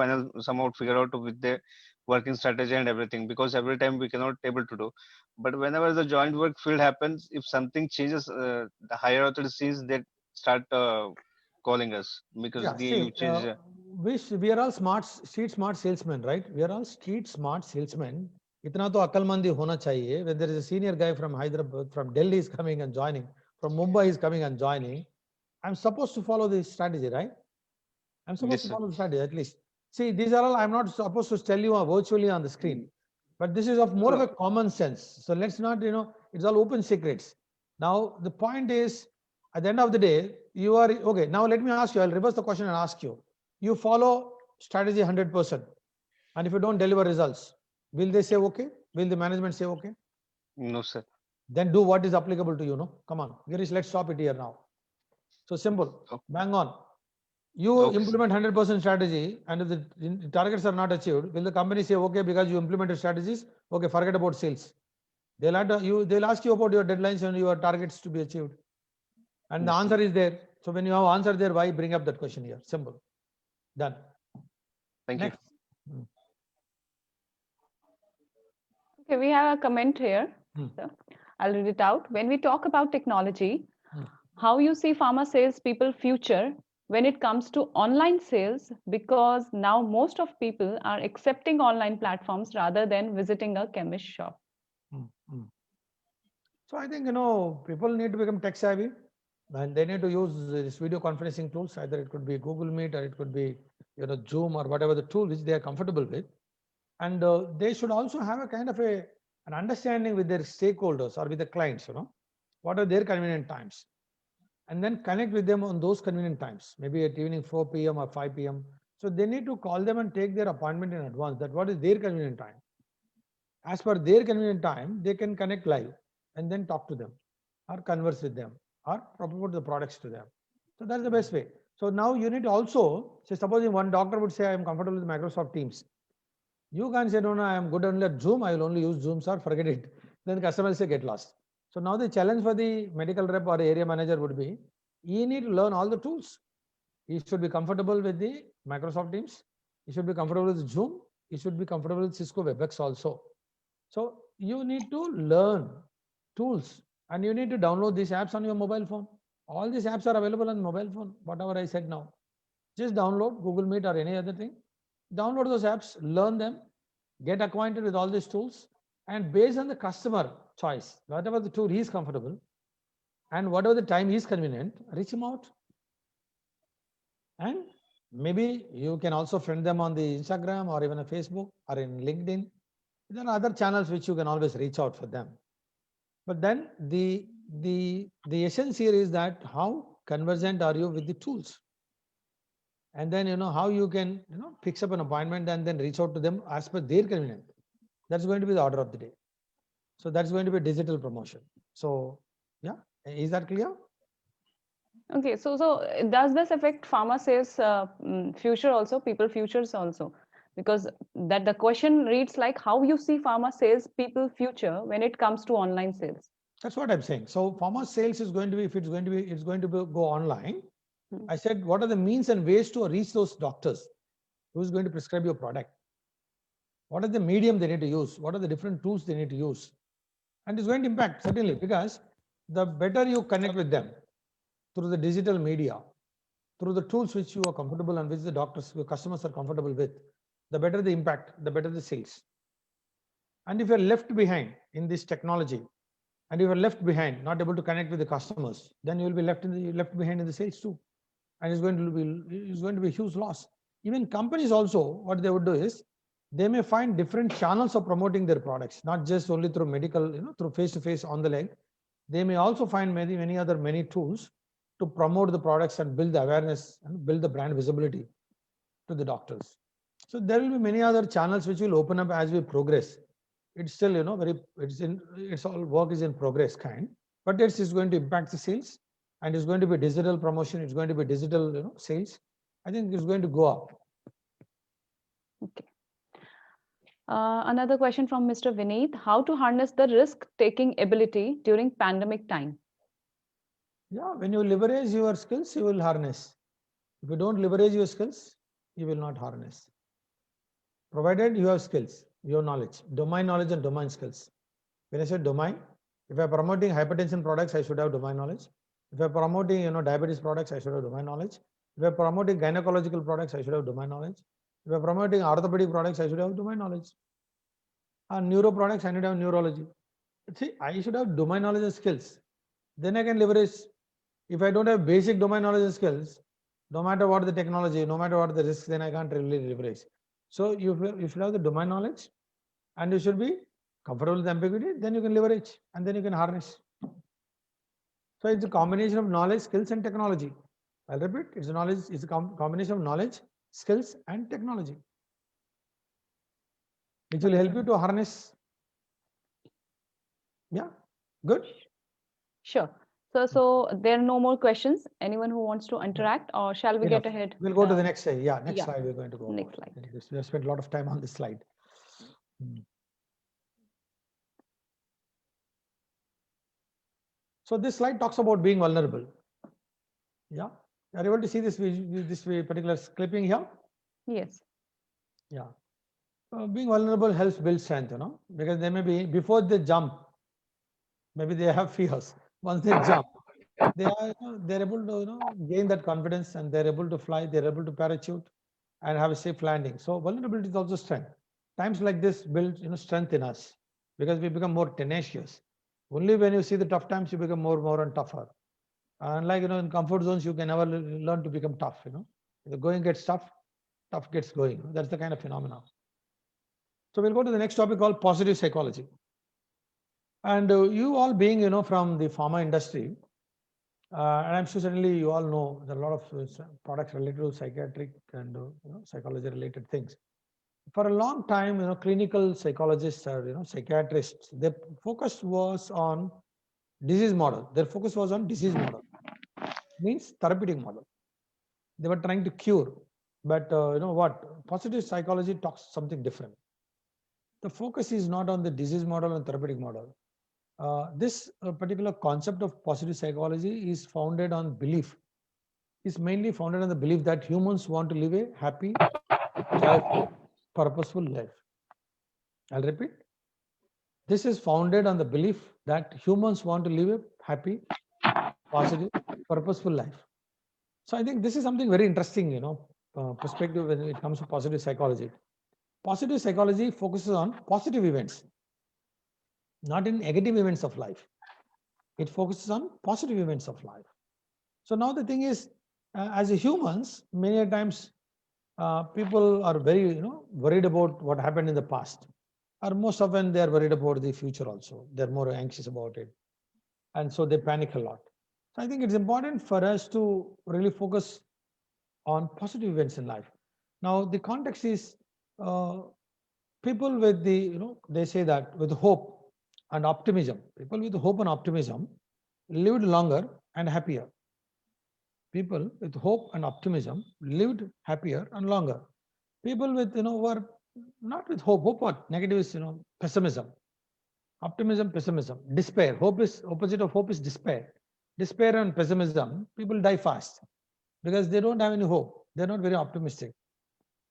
somehow figure out with the working strategy and everything, because every time we cannot able to do. But whenever the joint work field happens, if something changes, the higher authorities, they start calling us, because Yeah, the see, you change. we are all street smart salesmen, right? We are all street smart salesmen. इतना तो अक्लमंदी होना चाहिए. When there is a senior guy from Hyderabad, from Delhi is coming and joining, from Mumbai is coming and joining, I'm supposed to follow this strategy, right? I'm supposed Yes, to sir. follow the strategy at least. See, these are all I'm not supposed to tell you virtually on the screen, but this is of more of a common sense. So let's not, it's all open secrets. Now, the point is, at the end of the day, you are, okay, now let me ask you, I'll reverse the question and ask you. You follow strategy 100%, and if you don't deliver results, will they say okay? Will the management say okay? No, sir. Then do what is applicable to you, no? Come on, Girish, let's stop it here now. So simple, bang on. You implement 100% strategy, and if the targets are not achieved, will the company say, okay, because you implemented strategies, okay, forget about sales? They'll ask you about your deadlines and your targets to be achieved. And the answer is there. So when you have answer there, why bring up that question here? Simple. Done. Thank Next. you. Okay, we have a comment here. So I'll read it out. When we talk about technology, how you see pharma sales people future when it comes to online sales, because now most of people are accepting online platforms rather than visiting a chemist shop. So I think, people need to become tech savvy, and they need to use this video conferencing tools. Either it could be Google Meet, or it could be, Zoom, or whatever the tool which they are comfortable with. And they should also have a kind of an understanding with their stakeholders or with the clients, what are their convenient times, and then connect with them on those convenient times, maybe at evening 4 p.m. or 5 p.m. So they need to call them and take their appointment in advance, that what is their convenient time. As per their convenient time, they can connect live and then talk to them or converse with them or promote the products to them. So that's the best way. So now you need to also say, supposing one doctor would say, I am comfortable with Microsoft Teams. You can't say, no, I am good only at Zoom. I will only use Zoom, sir. Forget it. Then the customer will say, get lost. So now the challenge for the medical rep or area manager would be, you need to learn all the tools. You should be comfortable with the Microsoft Teams. You should be comfortable with Zoom. You should be comfortable with Cisco WebEx also. So you need to learn tools, and you need to download these apps on your mobile phone. All these apps are available on mobile phone, whatever I said now. Just download Google Meet or any other thing. Download those apps, learn them, get acquainted with all these tools, and based on the customer choice, whatever the tool he is comfortable and whatever the time he is convenient, reach him out. And maybe you can also friend them on the Instagram or even a Facebook or in LinkedIn. There are other channels which you can always reach out for them. But then the essence here is that how conversant are you with the tools? And then, how you can, fix up an appointment and then reach out to them as per their convenience. That's going to be the order of the day. So that's going to be digital promotion. So yeah, is that clear? Okay, so does this affect pharma sales future also, people futures also? Because that the question reads like how you see pharma sales people future when it comes to online sales. That's what I'm saying. So pharma sales is going to be, if it's going to go online. I said, what are the means and ways to reach those doctors who's going to prescribe your product? What are the medium they need to use? What are the different tools they need to use? And it's going to impact, certainly, because the better you connect with them through the digital media, through the tools which you are comfortable and which the doctors, your customers are comfortable with, the better the impact, the better the sales. And if you're left behind in this technology, and you are left behind, not able to connect with the customers, then you will be left behind in the sales too. And it's going to be a huge loss. Even companies also, what they would do is, they may find different channels of promoting their products, not just only through medical, through face-to-face on the leg. They may also find many other tools to promote the products and build the awareness and build the brand visibility to the doctors. So there will be many other channels which will open up as we progress. It's still, it's all work is in progress kind, but it's going to impact the sales, and it's going to be digital promotion. It's going to be digital, sales. I think it's going to go up. Okay. Another question from Mr. Vineet: how to harness the risk-taking ability during pandemic time? Yeah, when you leverage your skills, you will harness. If you don't leverage your skills, you will not harness. provided you have skills, you have knowledge, domain knowledge and domain skills. When I say domain, if I'm promoting hypertension products, I should have domain knowledge. If I'm promoting diabetes products, I should have domain knowledge. If I'm promoting gynecological products, I should have domain knowledge. If I'm promoting orthopedic products, I should have domain knowledge. And neuro products, I need to have neurology. See, I should have domain knowledge and skills. Then I can leverage. If I don't have basic domain knowledge and skills, no matter what the technology, no matter what the risks, then I can't really leverage. So you should have the domain knowledge, and you should be comfortable with ambiguity. Then you can leverage, and then you can harness. So it's a combination of knowledge, skills, and technology. I'll repeat: it's a combination of knowledge, skills, and technology, which will help you to harness. Yeah, good. Sure. So there are no more questions. Anyone who wants to interact, or shall we get ahead? We'll go to the next slide. Yeah, next yeah. slide we're going to go. Next slide. We have spent a lot of time on this slide. So this slide talks about being vulnerable. Yeah, are you able to see this particular clipping here? Yes. Yeah. Being vulnerable helps build strength, because they may be, before they jump, maybe they have fears. Once they jump, they're able to gain that confidence, and they're able to fly, they're able to parachute and have a safe landing. So vulnerability is also strength. Times like this build strength in us, because we become more tenacious. Only when you see the tough times, you become more and tougher. Unlike in comfort zones, you can never learn to become tough. If the going gets tough, tough gets going. That's the kind of phenomenon. So we'll go to the next topic called positive psychology. And you all being from the pharma industry, and I'm sure certainly you all know there are a lot of products related to psychiatric and psychology related things. For a long time, clinical psychologists or psychiatrists, their focus was on disease model. Their focus was on disease model, means therapeutic model. They were trying to cure, but positive psychology talks something different. The focus is not on the disease model and therapeutic model. This particular concept of positive psychology is founded on belief. It's mainly founded on the belief that humans want to live a happy, joyful, purposeful life. I'll repeat. This is founded on the belief that humans want to live a happy, positive, purposeful life. So I think this is something very interesting, perspective when it comes to positive psychology. Positive psychology focuses on positive events, not in negative events of life. It focuses on positive events of life. So now the thing is, as humans, many times people are very worried about what happened in the past, or most often they are worried about the future also. They're more anxious about it, and so they panic a lot. So I think it's important for us to really focus on positive events in life. Now the context is people with they say that with hope and optimism, people with hope and optimism lived longer and happier. People with hope and optimism lived happier and longer. People with were not with hope. Hope what? Negative is pessimism. Optimism, pessimism, despair. Hope is opposite of hope is despair. Despair and pessimism, people die fast because they don't have any hope. They're not very optimistic,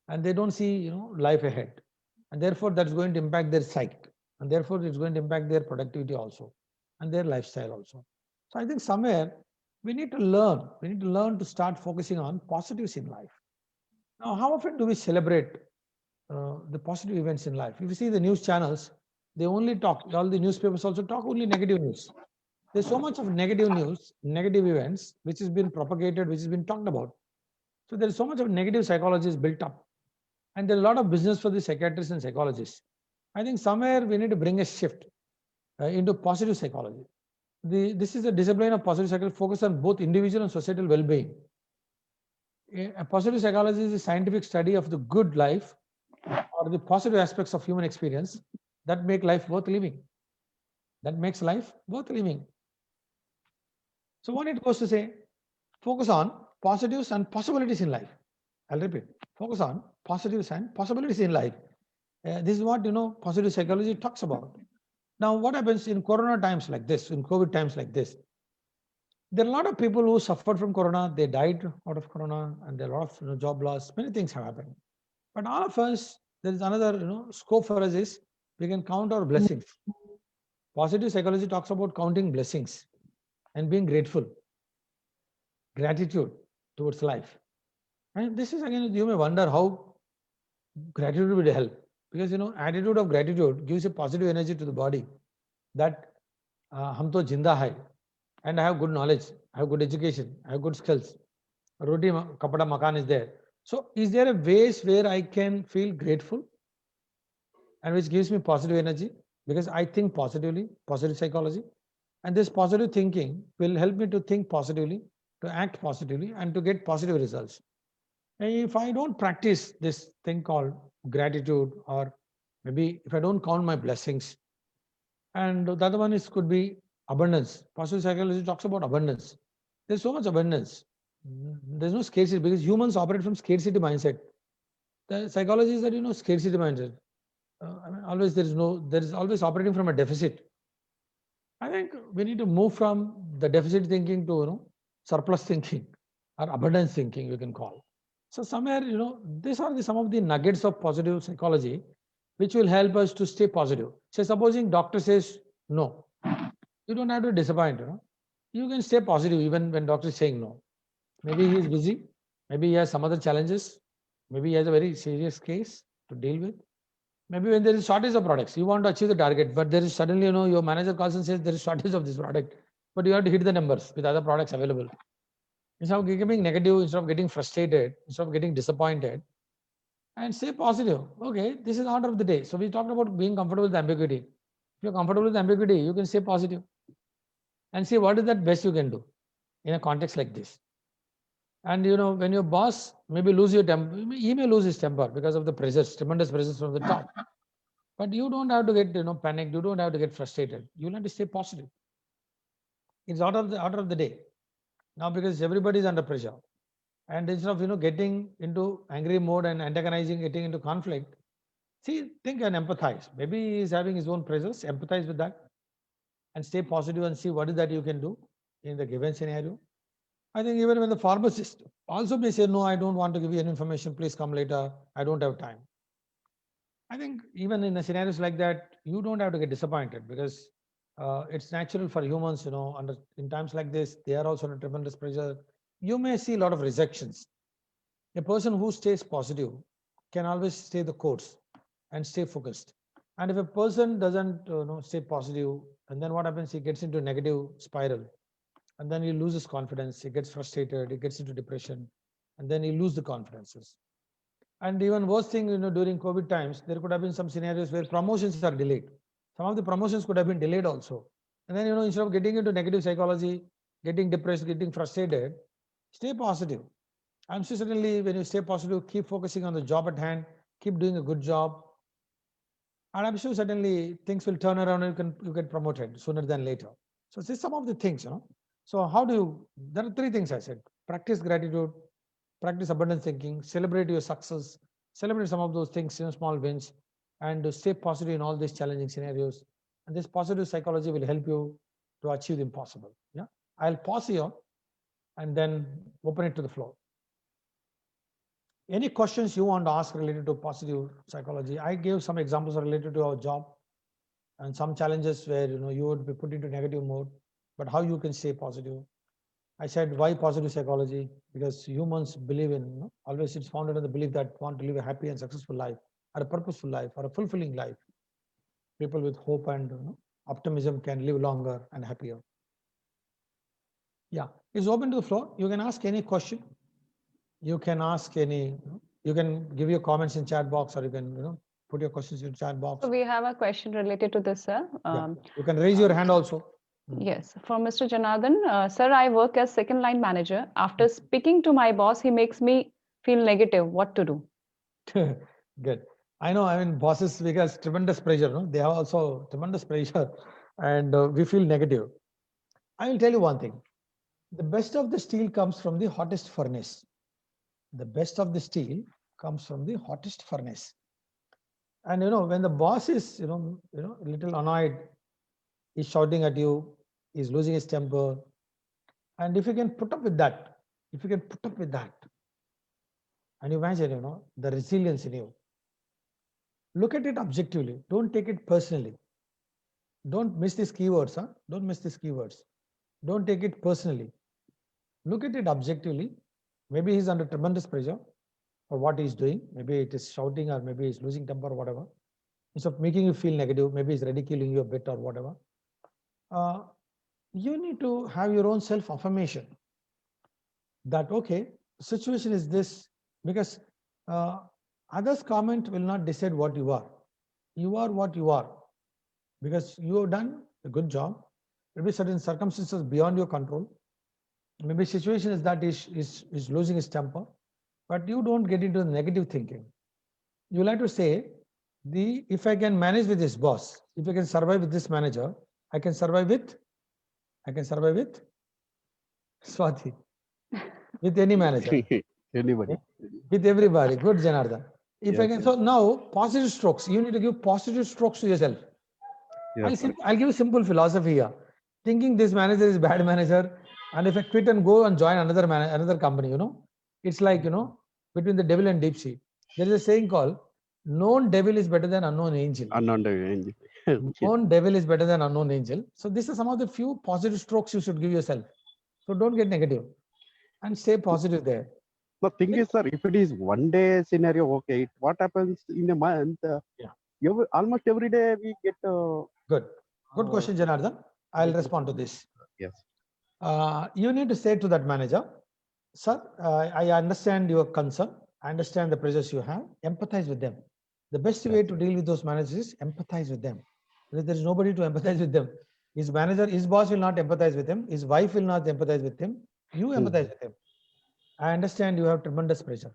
and they don't see life ahead, and therefore that's going to impact their psyche, and therefore it's going to impact their productivity also, and their lifestyle also. So I think somewhere we need to learn. We need to learn to start focusing on positives in life. Now, how often do we celebrate the positive events in life? If you see the news channels, they only talk, all the newspapers also talk only negative news. There's so much of negative news, negative events, which has been propagated, which has been talked about. So there's so much of negative psychology is built up. And there's a lot of business for the psychiatrists and psychologists. I think somewhere we need to bring a shift into positive psychology. This is a discipline of positive psychology focused on both individual and societal well-being. Positive psychology is a scientific study of the good life or the positive aspects of human experience that make life worth living. That makes life worth living. So what it goes to say, focus on positives and possibilities in life. I'll repeat, focus on positives and possibilities in life. This is what positive psychology talks about. Now, what happens in Corona times like this, in COVID times like this? There are a lot of people who suffered from Corona. They died out of Corona, and there are a lot of job loss. Many things have happened. But all of us there is another scope for us is we can count our blessings. Positive psychology talks about counting blessings and being grateful, gratitude towards life. And this is again, you may wonder how gratitude will help, because attitude of gratitude gives a positive energy to the body that hum to jinda hai, and I have good knowledge, I have good education, I have good skills, roti kapada makan is there. So is there a ways where I can feel grateful and which gives me positive energy, because I think positively, positive psychology, and this positive thinking will help me to think positively, to act positively, and to get positive results. And if I don't practice this thing called gratitude, or maybe if I don't count my blessings, and the other one is could be abundance. Positive psychology talks about abundance. There's so much abundance. There's no scarcity, because humans operate from scarcity mindset. The psychology is that scarcity mindset. I mean, always there is always operating from a deficit. I think we need to move from the deficit thinking to surplus thinking or abundance thinking, you can call. So somewhere these are some of the nuggets of positive psychology which will help us to stay positive. So supposing doctor says no, you don't have to disappoint. You can stay positive even when doctor is saying no. Maybe he is busy, maybe he has some other challenges, maybe he has a very serious case to deal with. Maybe when there is shortage of products, you want to achieve the target, but there is suddenly, your manager calls and says there is shortage of this product, but you have to hit the numbers with other products available. Instead of getting negative, instead of getting frustrated, instead of getting disappointed, and stay positive. Okay, this is order of the day. So we talked about being comfortable with ambiguity. If you're comfortable with ambiguity, you can stay positive and see what is that best you can do in a context like this. And when your boss maybe lose your temper, he may lose his temper because of the pressures, tremendous pressures from the top. But you don't have to get panicked. You don't have to get frustrated. You have to stay positive. It's order of the day now, because everybody is under pressure. And instead of getting into angry mode and antagonizing, getting into conflict, think and empathize. Maybe he's having his own pressures. Empathize with that, and stay positive and see what is that you can do in the given scenario. I think even when the pharmacist also may say, no, I don't want to give you any information, please come later, I don't have time. I think even in scenarios like that, you don't have to get disappointed, because it's natural for humans, in times like this, they are also under tremendous pressure. You may see a lot of rejections. A person who stays positive can always stay the course and stay focused. And if a person doesn't stay positive, and then what happens, he gets into a negative spiral. And then he loses confidence, he gets frustrated, he gets into depression, and then he loses the confidences. And even worse thing, during COVID times, there could have been some scenarios where promotions are delayed. Some of the promotions could have been delayed also. And then, instead of getting into negative psychology, getting depressed, getting frustrated, stay positive. I'm sure certainly when you stay positive, keep focusing on the job at hand, keep doing a good job. And I'm sure certainly things will turn around and you get promoted sooner than later. So this is some of the things, So how do you, there are three things I said: practice gratitude, practice abundance thinking, celebrate your success, celebrate some of those things, small wins, and to stay positive in all these challenging scenarios. And this positive psychology will help you to achieve the impossible. Yeah, I'll pause here and then open it to the floor. Any questions you want to ask related to positive psychology? I gave some examples related to our job and some challenges where you would be put into negative mode, but how you can stay positive. I said, why positive psychology? Because humans believe in, always it's founded on the belief that want to live a happy and successful life, or a purposeful life, or a fulfilling life. People with hope and optimism can live longer and happier. Yeah, it's open to the floor. You can ask any question. You can ask any, you can give your comments in chat box, or you can, put your questions in chat box. So we have a question related to this, sir. You can raise your hand also. Yes, from Mr. Janardhan. Sir, I work as second line manager. After speaking to my boss, he makes me feel negative. What to do? Good. I know, bosses, because tremendous pressure, they have also tremendous pressure, and we feel negative. I will tell you one thing. The best of the steel comes from the hottest furnace. The best of the steel comes from the hottest furnace. And when the boss is a little annoyed, he's shouting at you, he's losing his temper, and if you can put up with that, and imagine the resilience in you, Look at it objectively. Don't take it personally. Don't miss these keywords. Don't miss these keywords. Don't take it personally. Look at it objectively. Maybe he's under tremendous pressure for what he's doing. Maybe it is shouting, or maybe he's losing temper or whatever. Instead of making you feel negative, maybe he's ridiculing you a bit or whatever. You need to have your own self-affirmation that, okay, situation is this, because others' comment will not decide what you are. You are what you are, because you have done a good job. Maybe certain circumstances beyond your control. Maybe situation is that is losing his temper, but you don't get into the negative thinking. You like to say, if I can manage with this boss, if I can survive with this manager, I can survive with Swati, with any manager. Anybody. With everybody. Good, Janardhan. If I Yes, can, yes. so now positive strokes. You need to give positive strokes to yourself. Yes, sir. I'll give a simple philosophy here. Thinking this manager is bad manager, and if I quit and go and join another company, it's like, between the devil and deep sea. There is a saying called, known devil is better than unknown angel. Unknown angel. Known devil is better than unknown angel. So this is some of the few positive strokes you should give yourself. So don't get negative and stay positive there. The thing is, sir, if it is one day scenario, okay, what happens in a month? Almost every day we get. Good question, Janardhan. I'll respond to this. Yes. You need to say to that manager, sir, I understand your concern. I understand the pressures you have. Empathize with them. The best way to deal with those managers is empathize with them. Because there is nobody to empathize with them. His manager, his boss will not empathize with him. His wife will not empathize with him. You empathize with him. I understand you have tremendous pressure.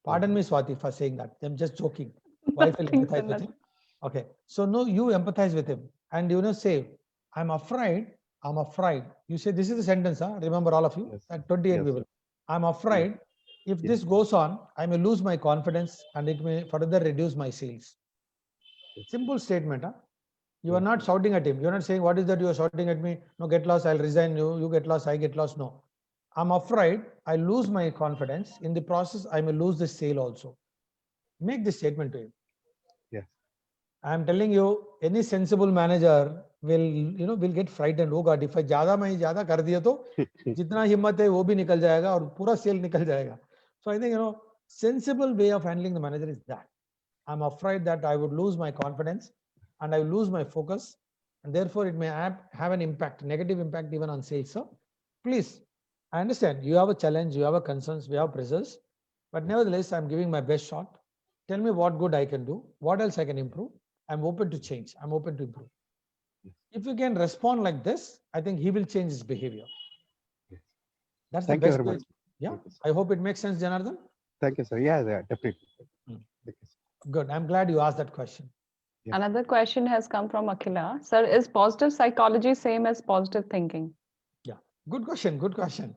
Pardon me, Swati, for saying that. I'm just joking. Wife will empathize with him. Okay. So no, you empathize with him. And say, I'm afraid. You say, this is the sentence, remember all of you, Yes. 28 people. I'm afraid if this goes on, I may lose my confidence and it may further reduce my sales. Simple statement. You are not shouting at him. You're not saying, what is that you are shouting at me? No, get lost, I'll resign. You get lost, I get lost. No. I'm afraid I lose my confidence. In the process, I may lose the sale also. Make this statement to him. Yes. I'm telling you, any sensible manager will get frightened. Oh God, if I ज़्यादा कर दिया तो जितना हिम्मत है वो भी निकल जाएगा और पूरा सेल निकल जाएगा. So I think, sensible way of handling the manager is that. I'm afraid that I would lose my confidence and I will lose my focus, and therefore it may have an impact, negative impact even on sales. So please, I understand you have a challenge, you have a concerns, we have pressures, but nevertheless, I'm giving my best shot. Tell me what good I can do, what else I can improve. I'm open to change. I'm open to improve. If you can respond like this, I think he will change his behavior. Yes. That's Thank the you best very way. much. Yeah, Thank you, sir. I hope it makes sense, Janardhan. Thank you, sir. Yeah, definitely. Hmm. Thank you, sir. Good. I'm glad you asked that question. Yes. Another question has come from Akhila. Sir, is positive psychology same as positive thinking? Yeah, good question. Good question.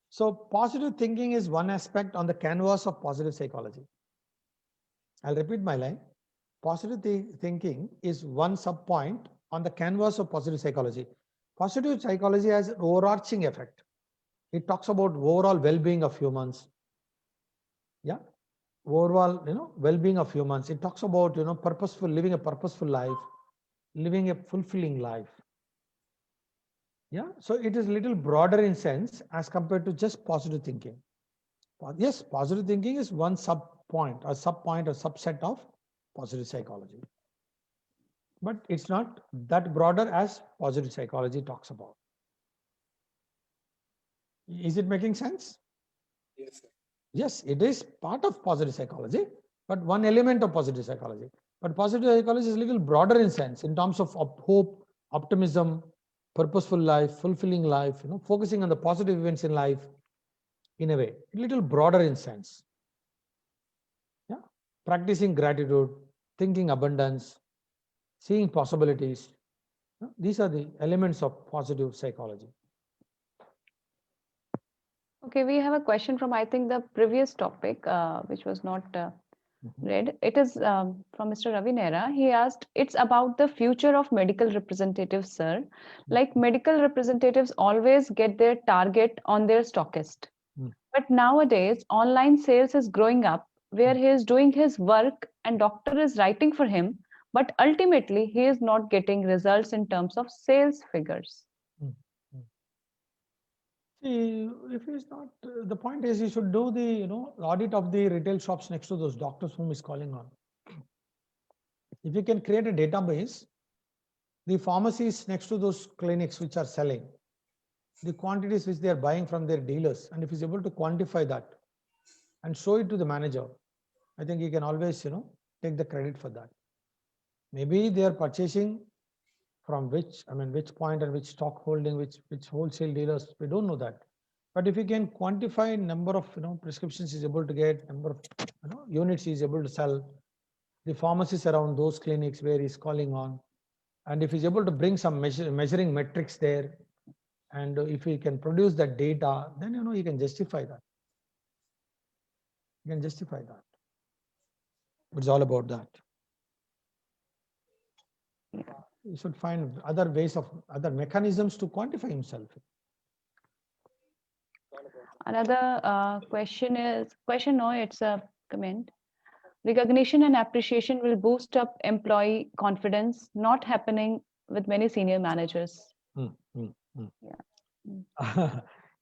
So positive thinking is one aspect on the canvas of positive psychology. I'll repeat my line. Positive thinking is one sub point on the canvas of positive psychology. Positive psychology has an overarching effect. It talks about overall well-being of humans. Yeah, overall, well-being of humans. It talks about, living a purposeful life, living a fulfilling life. Yeah, so it is a little broader in sense as compared to just positive thinking. Yes, positive thinking is one sub point or subset of positive psychology. But it's not that broader as positive psychology talks about. Is it making sense? Yes, sir. Yes, it is part of positive psychology, but one element of positive psychology. But positive psychology is a little broader in sense, in terms of hope, optimism, purposeful life, fulfilling life, focusing on the positive events in life, in a way, a little broader in sense. Yeah, practicing gratitude, thinking abundance, seeing possibilities. These are the elements of positive psychology. Okay, we have a question from, I think, the previous topic, which was not read. It is from Mr. Ravi Nehra. He asked, it's about the future of medical representatives, sir. Like medical representatives always get their target on their stockist. But nowadays, online sales is growing up where he is doing his work and doctor is writing for him, but ultimately he is not getting results in terms of sales figures. See, if he's not, the point is he should do the audit of the retail shops next to those doctors whom he's calling on. If you can create a database, the pharmacies next to those clinics which are selling, the quantities which they are buying from their dealers, and if he's able to quantify that and show it to the manager, I think he can always take the credit for that. Maybe they are purchasing from which point and which stock holding, which wholesale dealers, we don't know that. But if you can quantify number of prescriptions he's able to get, number of units he's able to sell, the pharmacies around those clinics where he's calling on, and if he's able to bring some measuring metrics there, and if he can produce that data, then he can justify that. You can justify that. It's all about that. You should find other ways of other mechanisms to quantify himself. Another question no, it's a comment. Recognition and appreciation will boost up employee confidence, not happening with many senior managers. Yeah.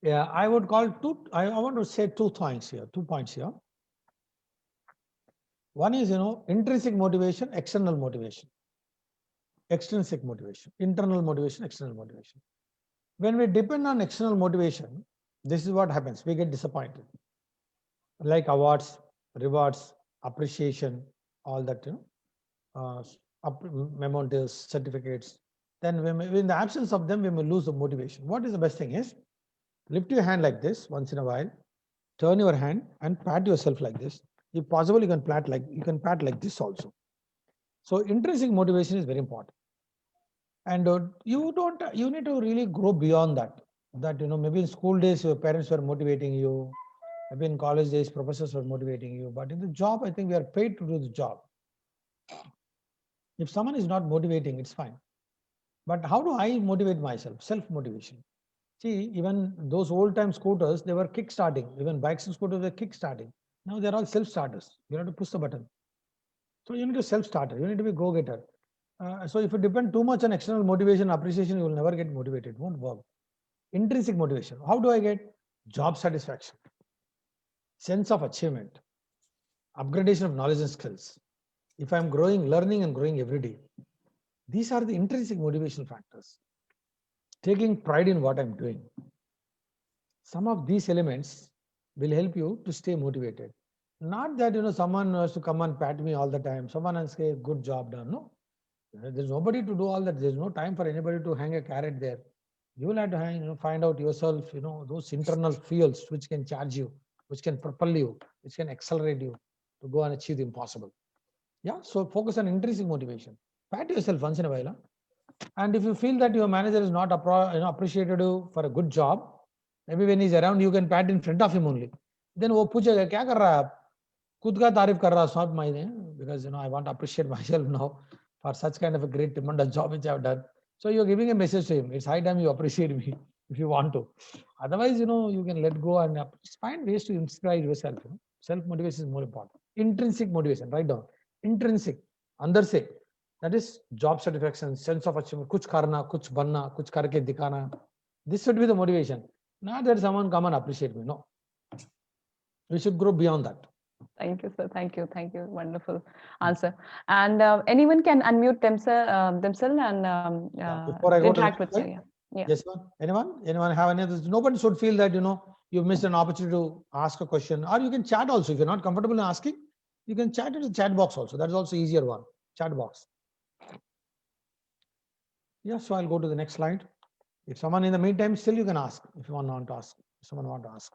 Yeah, I would call I want to say 2 points here. One is, intrinsic motivation, external motivation. Extrinsic motivation, internal motivation, external motivation. When we depend on external motivation, this is what happens. We get disappointed. Like awards, rewards, appreciation, all that, mementos, certificates. Then in the absence of them, we may lose the motivation. What is the best thing is, lift your hand like this once in a while, turn your hand and pat yourself like this. If possible, you can pat like this also. So intrinsic motivation is very important. And you need to really grow beyond that. Maybe in school days, your parents were motivating you. Maybe in college days, professors were motivating you. But in the job, I think we are paid to do the job. If someone is not motivating, it's fine. But how do I motivate myself? Self-motivation. See, even those old-time scooters, they were kick-starting. Even bikes and scooters were kick-starting. Now they're all self-starters. You have to push the button. So you need to self-starter. You need to be go-getter. So if you depend too much on external motivation, appreciation, you will never get motivated. It won't work. Intrinsic motivation. How do I get? Job satisfaction, sense of achievement, upgradation of knowledge and skills. If I'm learning and growing every day, these are the intrinsic motivation factors. Taking pride in what I'm doing. Some of these elements will help you to stay motivated. Not that someone has to come and pat me all the time. Someone and say, good job done. No. There's nobody to do all that. There's no time for anybody to hang a carrot there. You will have to find out yourself, those internal fuels which can charge you, which can propel you, which can accelerate you to go and achieve the impossible. Yeah. So focus on intrinsic motivation. Pat yourself once in a while. And if you feel that your manager is not appreciated you for a good job, maybe when he's around, you can pat in front of him only. Then wo puchega, kya kar raha hai aap? Khud ka taarif kar raha, not mine, because I want to appreciate myself now for such kind of a great tremendous job which I have done. So you're giving a message to him. It's high time you appreciate me if you want to. Otherwise, you can let go and find ways to inspire yourself. Self-motivation is more important. Intrinsic motivation, write down. Intrinsic, andar se. That is job satisfaction, sense of achievement, kuch karna, kuch banna, kuch karke dikhana. This should be the motivation. Not that someone come and appreciate me. No. We should grow beyond that. Thank you, sir. Thank you. Wonderful answer. And anyone can unmute themselves and before I go interact to with you. Yeah. Yes, ma'am. Anyone have any others? Nobody should feel that you've missed an opportunity to ask a question, or you can chat also. If you're not comfortable in asking, you can chat in the chat box also. That is also easier one. Chat box. Yeah. So I'll go to the next slide. If someone in the meantime, still you can ask if you want to ask. If someone want to ask.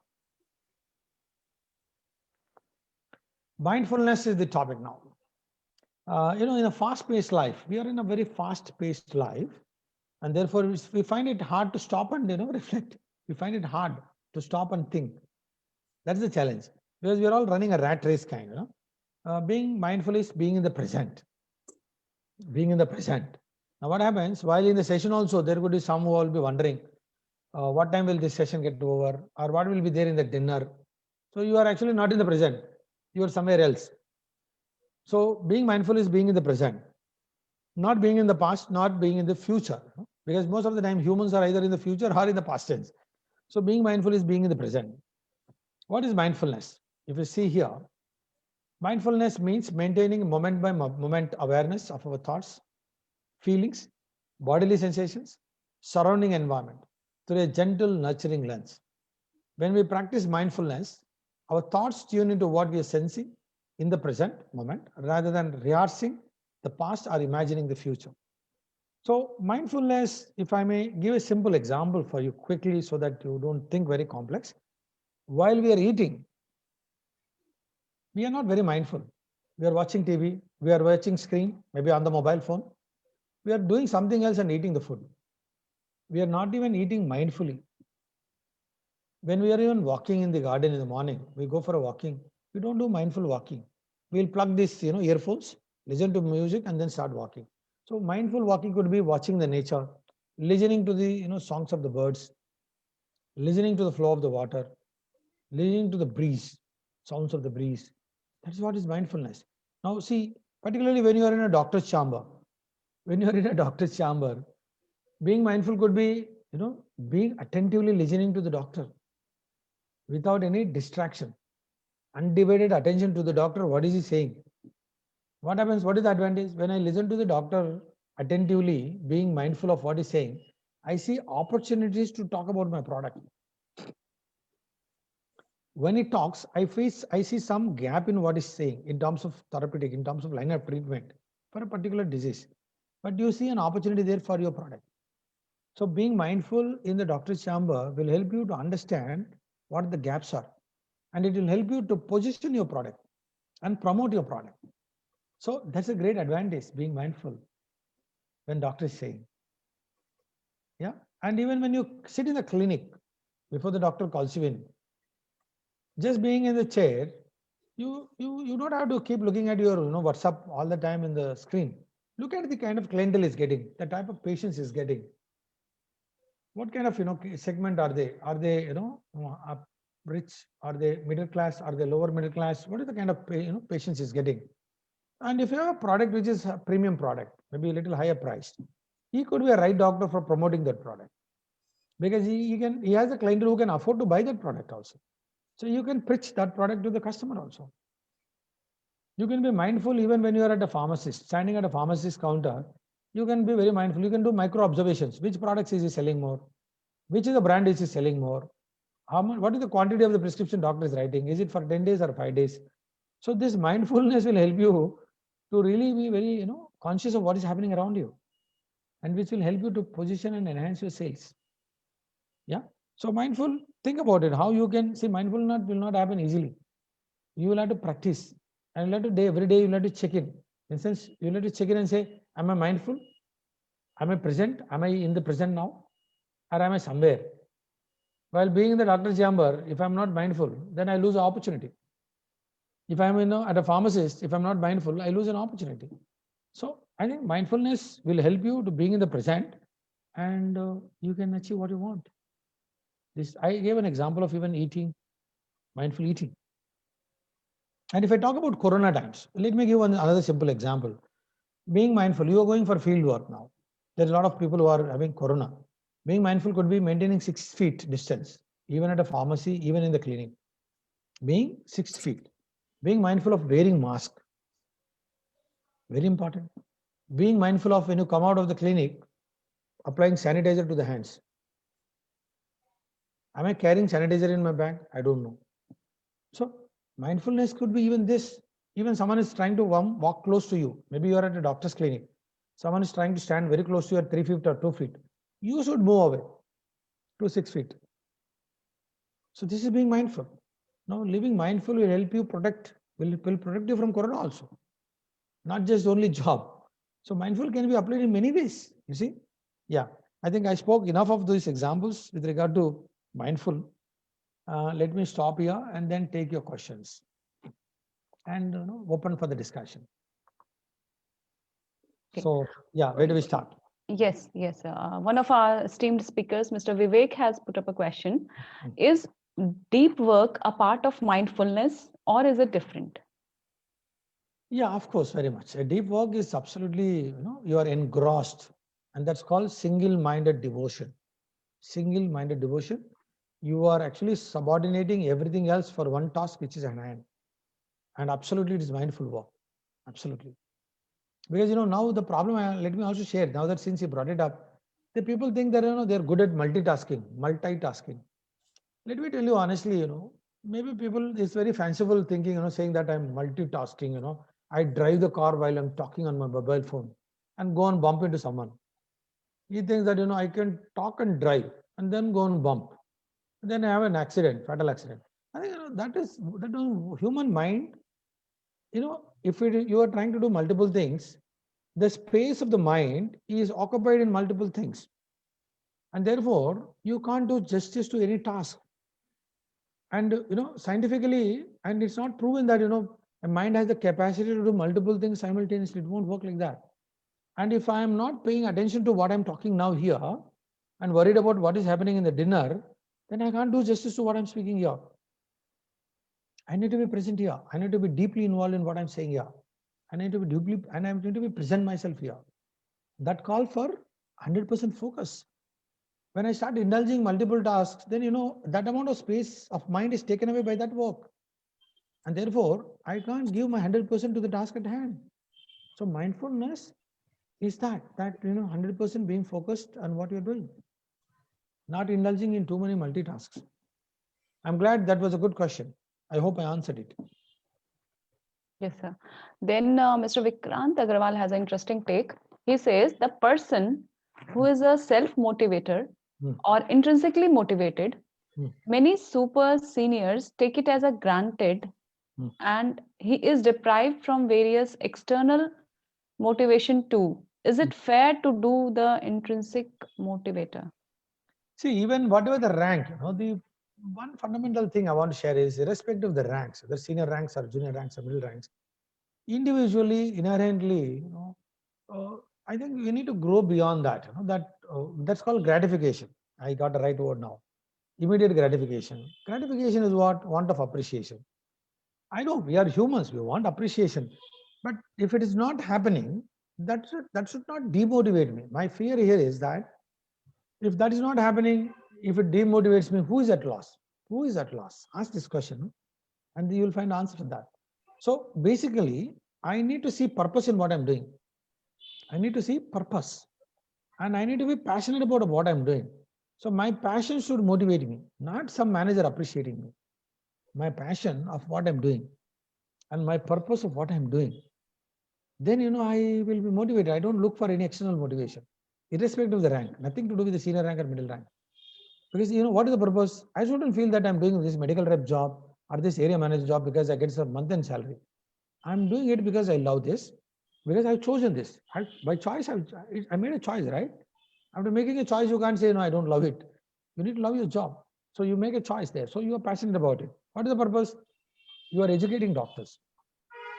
Mindfulness is the topic now. In a fast-paced life, we are in a very fast-paced life, and therefore we find it hard to stop and reflect. We find it hard to stop and think. That's the challenge, because we are all running a rat race kind. Being mindful is being in the present. Being in the present. Now, what happens while in the session also, there could be some who will be wondering, what time will this session get over, or what will be there in the dinner. So you are actually not in the present. You are somewhere else. So being mindful is being in the present, not being in the past, not being in the future. Because most of the time humans are either in the future or in the past tense. So being mindful is being in the present. What is mindfulness? If you see here, mindfulness means maintaining moment by moment awareness of our thoughts, feelings, bodily sensations, surrounding environment through a gentle, nurturing lens. When we practice mindfulness, our thoughts tune into what we are sensing in the present moment rather than rehearsing the past or imagining the future. So mindfulness, if I may give a simple example for you quickly so that you don't think very complex. While we are eating, we are not very mindful. We are watching TV, we are watching screen, maybe on the mobile phone. We are doing something else and eating the food. We are not even eating mindfully. When we are even walking in the garden in the morning, we go for a walking. We don't do mindful walking. We'll plug this, earphones, listen to music, and then start walking. So mindful walking could be watching the nature, listening to the songs of the birds, listening to the flow of the water, listening to the breeze, sounds of the breeze. That's what is mindfulness. Now see, particularly when you are in a doctor's chamber, being mindful could be, being attentively listening to the doctor without any distraction, undivided attention to the doctor. What is he saying? What happens? What is the advantage? When I listen to the doctor attentively, being mindful of what he's saying, I see opportunities to talk about my product. When he talks, I see some gap in what he's saying in terms of therapeutic, in terms of line of treatment for a particular disease. But you see an opportunity there for your product. So being mindful in the doctor's chamber will help you to understand what the gaps are. And it will help you to position your product and promote your product. So that's a great advantage, being mindful when doctor is saying. Yeah. And even when you sit in the clinic before the doctor calls you in, just being in the chair, you don't have to keep looking at your WhatsApp all the time in the screen. Look at the kind of clientele is getting, the type of patients is getting. What kind of segment are they? Are they rich? Are they middle class? Are they lower middle class? What is the kind of patients is getting? And if you have a product which is a premium product, maybe a little higher priced, he could be a right doctor for promoting that product, because he has a clientele who can afford to buy that product also. So you can pitch that product to the customer also. You can be mindful even when you are at a pharmacist, standing at a pharmacist counter. You can be very mindful. You can do micro observations. Which products is he selling more? Which is the brand is he selling more? How much? What is the quantity of the prescription doctor is writing? Is it for 10 days or 5 days? So this mindfulness will help you to really be very conscious of what is happening around you, and which will help you to position and enhance your sales. Yeah. So mindful, think about it. How you can see mindfulness will not happen easily. You will have to practice, and you'll have to every day you'll have to check in. In a sense, you'll have to check in and say, am I mindful? Am I present? Am I in the present now? Or am I somewhere? While being in the doctor's chamber, if I'm not mindful, then I lose an opportunity. If I'm at a pharmacist, if I'm not mindful, I lose an opportunity. So I think mindfulness will help you to being in the present, and you can achieve what you want. I gave an example of even eating, mindful eating. And if I talk about Corona times, let me give another simple example. Being mindful, you are going for field work now. There's a lot of people who are having Corona. Being mindful could be maintaining 6 feet distance, even at a pharmacy, even in the clinic. Being 6 feet. Being mindful of wearing mask. Very important. Being mindful of when you come out of the clinic, applying sanitizer to the hands. Am I carrying sanitizer in my bag? I don't know. So mindfulness could be even this. Even someone is trying to walk close to you. Maybe you are at a doctor's clinic. Someone is trying to stand very close to you at 3 feet or 2 feet. You should move away to 6 feet. So this is being mindful. Now living mindful will help you protect, will protect you from Corona also. Not just only job. So mindful can be applied in many ways, you see. Yeah, I think I spoke enough of these examples with regard to mindful. Let me stop here and then take your questions and open for the discussion. Okay. So yeah, where do we start? Yes. One of our esteemed speakers, Mr. Vivek, has put up a question. Is deep work a part of mindfulness, or is it different? Yeah, of course, very much. A deep work is absolutely, you are engrossed, and that's called single-minded devotion. Single-minded devotion. You are actually subordinating everything else for one task, which is at hand. And absolutely, it is mindful work. Absolutely. Because, now the problem, let me also share, now that since you brought it up, the people think that, they're good at multitasking. Let me tell you honestly, maybe people, it's very fanciful thinking, saying that I'm multitasking, I drive the car while I'm talking on my mobile phone and go and bump into someone. He thinks that, I can talk and drive and then go and bump. And then I have an accident, fatal accident. I think, that is human mind. If you are trying to do multiple things, the space of the mind is occupied in multiple things. And therefore, you can't do justice to any task. And scientifically, and it's not proven that a mind has the capacity to do multiple things simultaneously. It won't work like that. And if I am not paying attention to what I'm talking now here and worried about what is happening in the dinner, then I can't do justice to what I'm speaking here. I need to be present here. I need to be deeply involved in what I'm saying here. I need to be deeply, and I'm going to be present myself here. That call for 100% focus. When I start indulging multiple tasks, then that amount of space of mind is taken away by that work. And therefore, I can't give my 100% to the task at hand. So mindfulness is that 100% being focused on what you're doing, not indulging in too many multitasks. I'm glad that was a good question. I hope I answered it. Yes, sir. Then Mr. Vikrant Agarwal has an interesting take. He says the person who is a self-motivator or intrinsically motivated, many super seniors take it as a granted and he is deprived from various external motivation too. Is it fair to do the intrinsic motivator? See, even whatever the rank, the one fundamental thing I want to share is irrespective of the ranks, whether senior ranks or junior ranks or middle ranks, individually, inherently, I think we need to grow beyond that. That's called gratification. I got the right word now. Immediate gratification. Gratification is what? Want of appreciation. I know we are humans, we want appreciation. But if it is not happening, that should not demotivate me. My fear here is that if that is not happening, if it demotivates me, who is at loss? Who is at loss? Ask this question and you will find answer to that. So basically, I need to see purpose in what I'm doing. I need to see purpose. And I need to be passionate about what I'm doing. So my passion should motivate me, not some manager appreciating me. My passion of what I'm doing and my purpose of what I'm doing. Then, I will be motivated. I don't look for any external motivation, irrespective of the rank, nothing to do with the senior rank or middle rank. Because, what is the purpose? I shouldn't feel that I'm doing this medical rep job or this area manager job because I get some month-end salary. I'm doing it because I love this, because I've chosen this. By choice, I made a choice, right? After making a choice, you can't say, no, I don't love it. You need to love your job. So you make a choice there. So you are passionate about it. What is the purpose? You are educating doctors.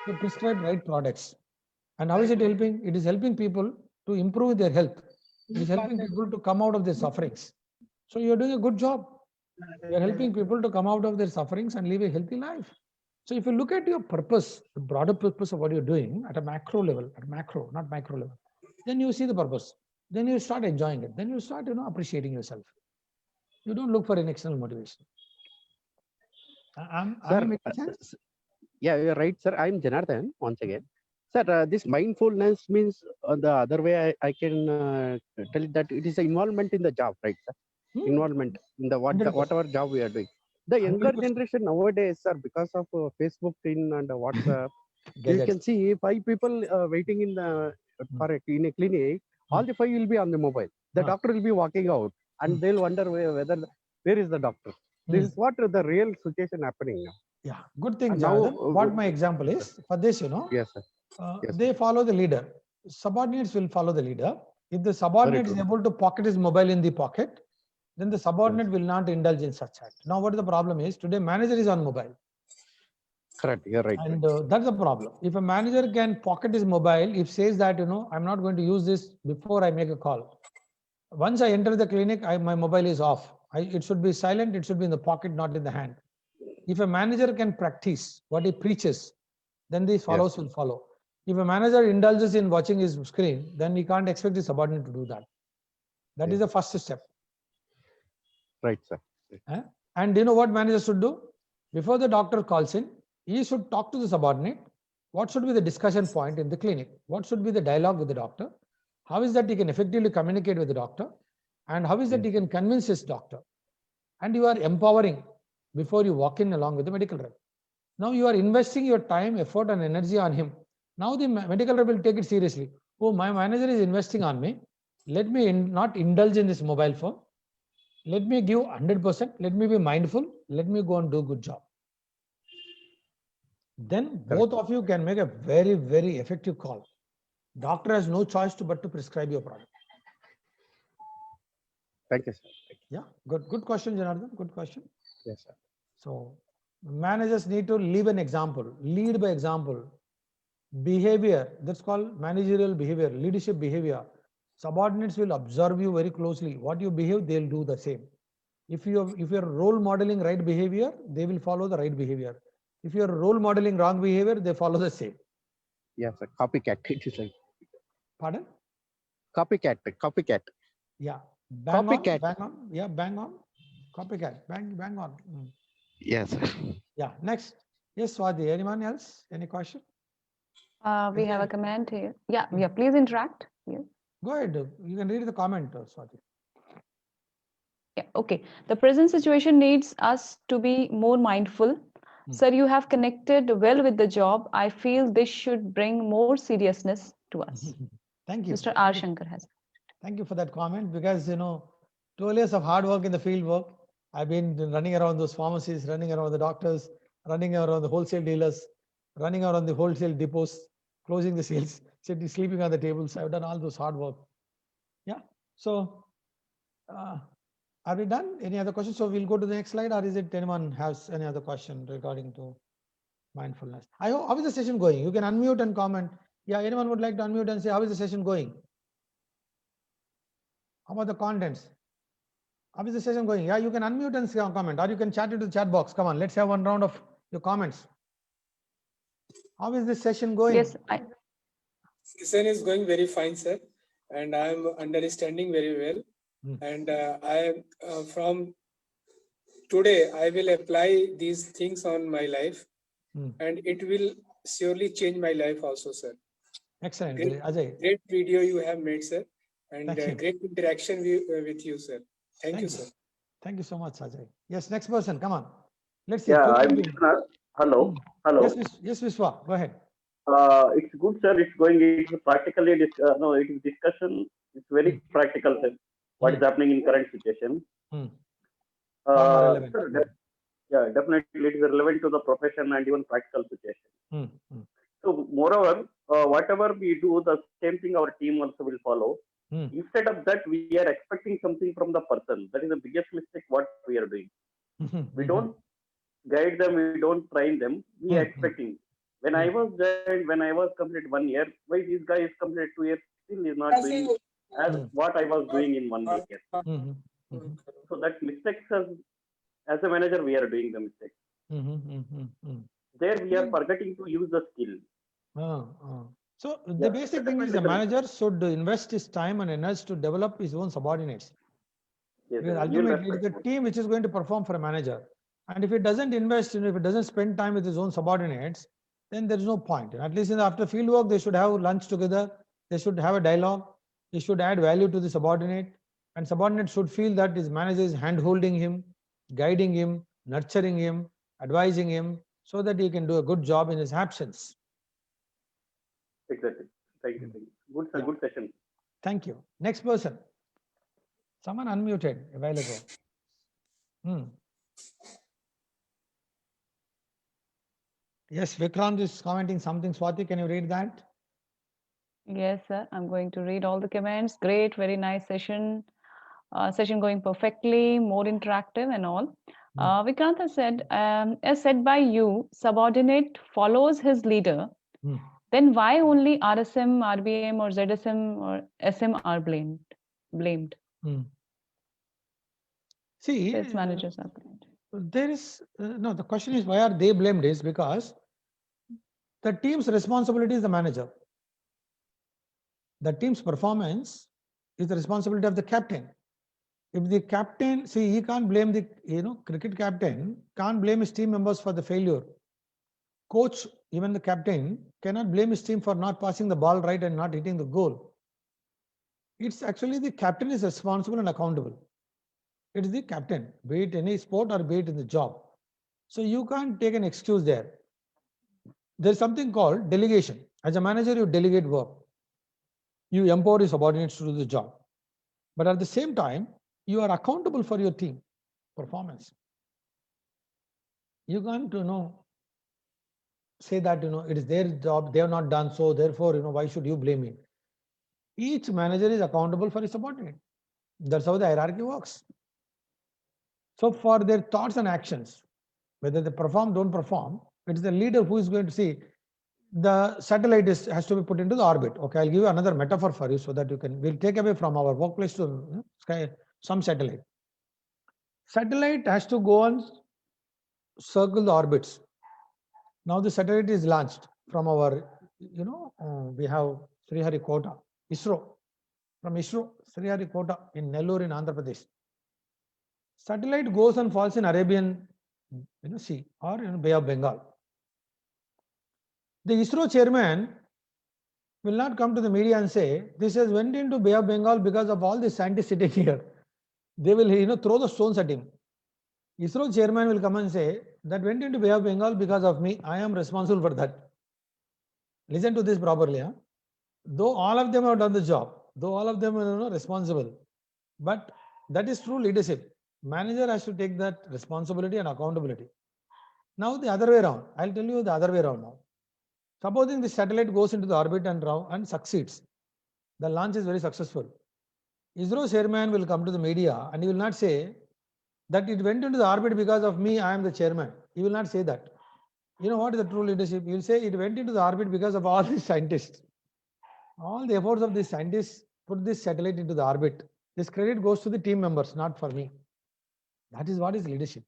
You prescribe right products. And how is it helping? It is helping people to improve their health. It is helping people to come out of their sufferings. So you're doing a good job. You're helping people to come out of their sufferings and live a healthy life. So if you look at your purpose, the broader purpose of what you're doing at a macro level, not micro level, then you see the purpose. Then you start enjoying it. Then you start, appreciating yourself. You don't look for an external motivation. Yeah, you're right, sir. I'm Janardhan once again. Sir, this mindfulness means the other way I can tell it that it is an involvement in the job, right, sir? Involvement in the whatever job we are doing. The younger 100%. Generation nowadays, sir, because of Facebook and WhatsApp, you can see 5 people waiting in the in a clinic. All the 5 will be on the mobile. The doctor will be walking out, and they'll wonder where is the doctor. This is what the real situation happening now. Yeah, good thing, Jonathan. What my example is for this, Yes, sir. They follow the leader. Subordinates will follow the leader. If the subordinate is able to pocket his mobile in the pocket, then the subordinate will not indulge in such act. Now, what is the problem is today manager is on mobile. Correct, you're right. And that's the problem. If a manager can pocket his mobile, if says that, I'm not going to use this before I make a call. Once I enter the clinic, my mobile is off. It should be silent. It should be in the pocket, not in the hand. If a manager can practice what he preaches, then these follows will follow. If a manager indulges in watching his screen, then he can't expect his subordinate to do that. That is the first step. Right, sir. And you know what manager should do? Before the doctor calls in, he should talk to the subordinate. What should be the discussion point in the clinic? What should be the dialogue with the doctor? How is that he can effectively communicate with the doctor? And how is that he can convince his doctor? And you are empowering before you walk in along with the medical rep. Now you are investing your time, effort, and energy on him. Now the medical rep will take it seriously. Oh, my manager is investing on me. Let me not indulge in this mobile phone. Let me give 100%. Let me be mindful. Let me go and do a good job. Then both of you can make a very, very effective call. Doctor has no choice but to prescribe your product. Thank you, sir. Yeah, good question, Janardhan. Good question. Yes, sir. So managers need to lead by example. Behavior, that's called managerial behavior, leadership behavior. Subordinates will observe you very closely. What you behave, they'll do the same. If you're role modeling right behavior, they will follow the right behavior. If you're role modeling wrong behavior, they follow the same. Yes, sir. Copycat. It is like. Pardon? Copycat. Yeah. Bang Copycat. on. Yeah, bang on. Copycat. Bang on. Yes, sir. Yeah. Next. Yes, Swati. Anyone else? Any question? We have a comment here. Yeah. Please interact. Yeah. Go ahead. You can read the comment, Swati. Yeah. Okay. The present situation needs us to be more mindful. Sir, you have connected well with the job. I feel this should bring more seriousness to us. Thank you. Mr. R. Shankar has. Thank you for that comment, because 12 years of hard work in the field work. I've been running around those pharmacies, running around the doctors, running around the wholesale dealers, running around the wholesale depots, closing the sales, sleeping on the tables. I've done all those hard work. Yeah. So are we done? Any other questions? So we'll go to the next slide, or is it anyone has any other question regarding to mindfulness? How is the session going? You can unmute and comment. Yeah, anyone would like to unmute and say, how is the session going? How about the contents? How is the session going? Yeah, you can unmute and say comment, or you can chat into the chat box. Come on, let's have one round of your comments. How is this session going? Yes, session is going very fine, sir, and I am understanding very well. And from today, I will apply these things on my life, and it will surely change my life also, sir. Excellent. Great video you have made, sir, and great interaction with you, sir. Thank you, sir. Thank you so much, Ajay. Yes, next person, come on. Let's see. Yeah, I'm Hello. Yes, Vishwa, go ahead. It's good, sir. It's going. It's practically. It is discussion. It's very practical, sir. What is happening in current situation? Sir, yeah, definitely it is relevant to the profession and even practical situation. So, moreover, whatever we do, the same thing our team also will follow. Instead of that, we are expecting something from the person. That is the biggest mistake what we are doing. We don't guide them, we don't train them. We are expecting. When I was joined, when I was complete 1 year, why this guy is complete 2 years, still is not doing as what I was doing in 1 year. So that mistakes as a manager, we are doing the mistake. There we are forgetting to use the skill. So the basic thing is the manager should invest his time and energy to develop his own subordinates. Yes, because ultimately it's the team which is going to perform for a manager. And if it doesn't invest, if it doesn't spend time with his own subordinates, then there is no point. And at least after field work, they should have lunch together. They should have a dialogue. They should add value to the subordinate. And subordinate should feel that his manager is hand-holding him, guiding him, nurturing him, advising him, so that he can do a good job in his absence. Exactly. Thank you. Good, sir. Good session. Thank you. Next person. Someone unmuted a while ago. Yes, Vikrant is commenting something. Swati, can you read that? Yes, sir. I'm going to read all the comments. Great, very nice session. Session going perfectly, more interactive and all. Vikrant has said, as said by you, subordinate follows his leader. Then why only RSM, RBM or ZSM or SM are blamed? See, sales managers are blamed. There is, no, the question is why are they blamed is because The team's responsibility is the manager. The team's performance is the responsibility of the captain. If the captain, see, he can't blame the cricket captain, can't blame his team members for the failure. Coach, even the captain, cannot blame his team for not passing the ball right and not hitting the goal. It's actually the captain is responsible and accountable. It is the captain, be it any sport or be it in the job. So you can't take an excuse there. There's something called delegation. As a manager, you delegate work. You empower your subordinates to do the job. But at the same time, you are accountable for your team performance. You can't, say that, it is their job, they have not done so, therefore, why should you blame me? Each manager is accountable for his subordinate. That's how the hierarchy works. So for their thoughts and actions, whether they perform, don't perform, it is the leader who is going to see the satellite has to be put into the orbit. Okay, I'll give you another metaphor for you so that we'll take away from our workplace to sky, some satellite. Satellite has to go and circle the orbits. Now the satellite is launched from our, we have Sriharikota, ISRO. From ISRO, Sriharikota in Nellore in Andhra Pradesh. Satellite goes and falls in Arabian Sea or Bay of Bengal. The ISRO chairman will not come to the media and say, this has went into Bay of Bengal because of all the scientists sitting here. They will, throw the stones at him. ISRO chairman will come and say, that went into Bay of Bengal because of me. I am responsible for that. Listen to this properly. Huh? Though all of them have done the job, though all of them are responsible, but that is true leadership. Manager has to take that responsibility and accountability. Now the other way around. I'll tell you the other way around now. Supposing the satellite goes into the orbit and succeeds. The launch is very successful. ISRO chairman will come to the media and he will not say that it went into the orbit because of me, I am the chairman. He will not say that. You know what is the true leadership? He will say it went into the orbit because of all these scientists. All the efforts of these scientists put this satellite into the orbit. This credit goes to the team members, not for me. That is what is leadership.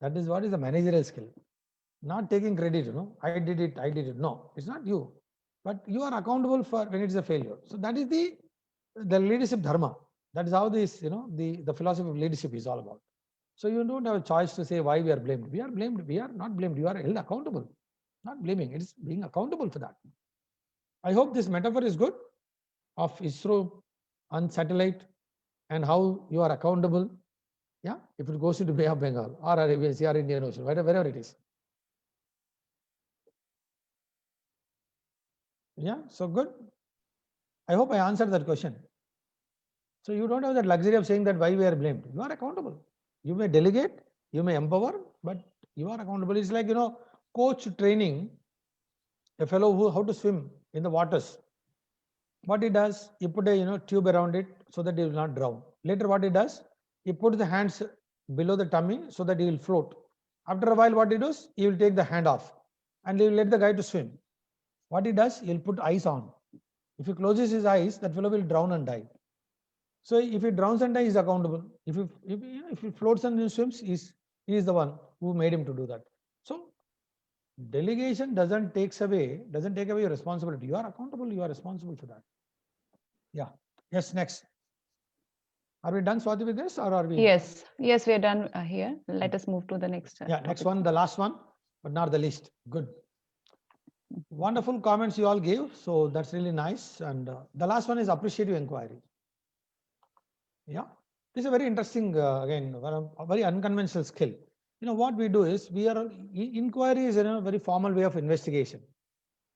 That is what is the managerial skill. Not taking credit, I did it. No, it's not you. But you are accountable for when it's a failure. So that is the leadership dharma. That is how this, the philosophy of leadership is all about. So you don't have a choice to say why we are blamed. We are blamed. We are not blamed. You are held accountable. Not blaming. It is being accountable for that. I hope this metaphor is good of ISRO and satellite and how you are accountable. Yeah, if it goes into Bay of Bengal or Arabian Sea or Indian Ocean, wherever it is. Yeah, so good. I hope I answered that question. So you don't have that luxury of saying that why we are blamed. You are accountable. You may delegate, you may empower, but you are accountable. It's like, coach training a fellow how to swim in the waters. What he does, he put a tube around it so that he will not drown. Later what he does, he puts the hands below the tummy so that he will float. After a while what he does, he will take the hand off and he will let the guy to swim. What he does, he will put ice on. If he closes his eyes, that fellow will drown and die. So if he drowns and dies, he is accountable. If he floats and swims, he is the one who made him to do that. So delegation doesn't take away your responsibility. You are accountable, you are responsible for that. Yeah. Yes, next. Are we done, Swati, with this or are we? Yes, we are done here. Let us move to the next. Yeah, next one, the last one, but not the least. Good. Wonderful comments you all gave. So that's really nice. And the last one is appreciative inquiry. Yeah, this is a very interesting, again, a very unconventional skill. What we do is inquiry is a very formal way of investigation.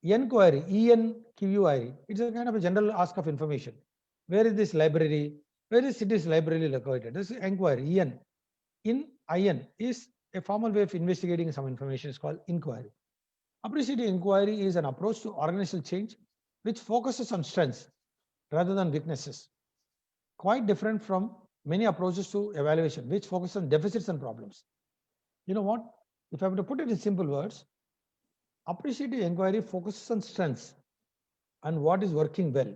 Enquiry, ENQUIRY, it's a kind of a general ask of information. Where is this library? Where is city's library located? This is inquiry, EN. IN is a formal way of investigating some information. It's called inquiry. Appreciative inquiry is an approach to organizational change which focuses on strengths rather than weaknesses. Quite different from many approaches to evaluation, which focus on deficits and problems. You know what? If I were to put it in simple words, appreciative inquiry focuses on strengths and what is working well.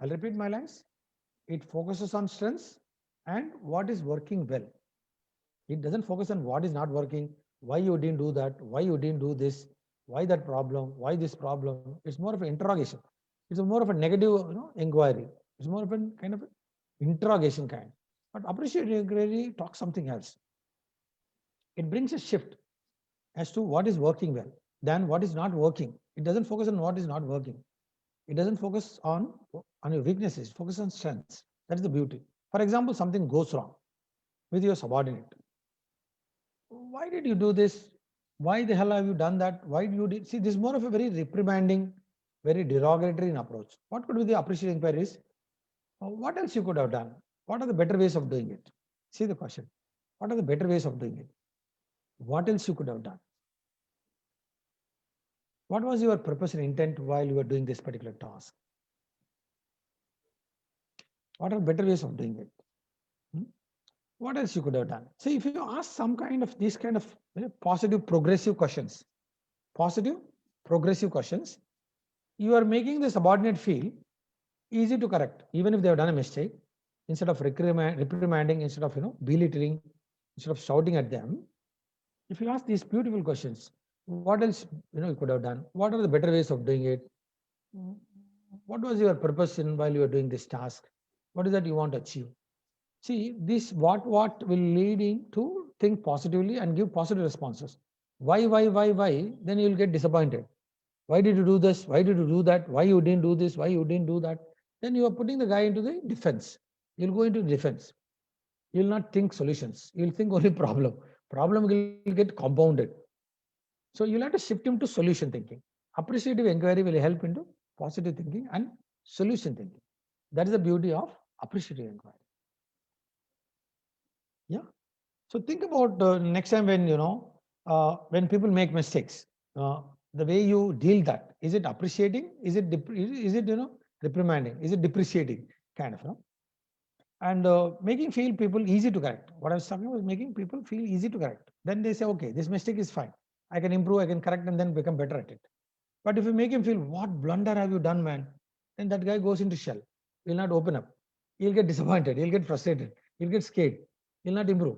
I'll repeat my lines. It focuses on strengths and what is working well. It doesn't focus on what is not working, why you didn't do that, why you didn't do this, Why that problem? Why this problem? It's more of an interrogation. It's more of a negative, inquiry. It's more of a kind of interrogation kind. But appreciative inquiry talks something else. It brings a shift as to what is working well, than what is not working. It doesn't focus on what is not working. It doesn't focus on your weaknesses, focus on strengths. That's the beauty. For example, something goes wrong with your subordinate. Why did you do this? Why the hell have you done that? Why do you did? See, this is more of a very reprimanding, very derogatory approach. What could be the appreciative inquiries? What else you could have done? What are the better ways of doing it? See the question. What are the better ways of doing it? What else you could have done? What was your purpose and intent while you were doing this particular task? What are better ways of doing it? What else you could have done? So if you ask some kind of these kind of positive progressive questions, you are making the subordinate feel easy to correct, even if they have done a mistake. Instead of reprimanding, instead of belittling, instead of shouting at them, if you ask these beautiful questions, what else you could have done? What are the better ways of doing it? What was your purpose while you were doing this task? What is that you want to achieve? See, this what will lead in to think positively and give positive responses. Why? Then you will get disappointed. Why did you do this? Why did you do that? Why you didn't do this? Why you didn't do that? Then you are putting the guy into the defense. You'll go into defense. You'll not think solutions. You'll think only problem. Problem will get compounded. So you'll have to shift him to solution thinking. Appreciative inquiry will help into positive thinking and solution thinking. That is the beauty of appreciative inquiry. Yeah. So think about next time when people make mistakes, the way you deal that. Is it appreciating? Is it reprimanding? Is it depreciating? Kind of, and making feel people easy to correct. What I was talking about was making people feel easy to correct. Then they say, okay, this mistake is fine. I can improve, I can correct, and then become better at it. But if you make him feel, what blunder have you done, man? Then that guy goes into shell. He'll not open up. He'll get disappointed. He'll get frustrated. He'll get scared. He'll not improve.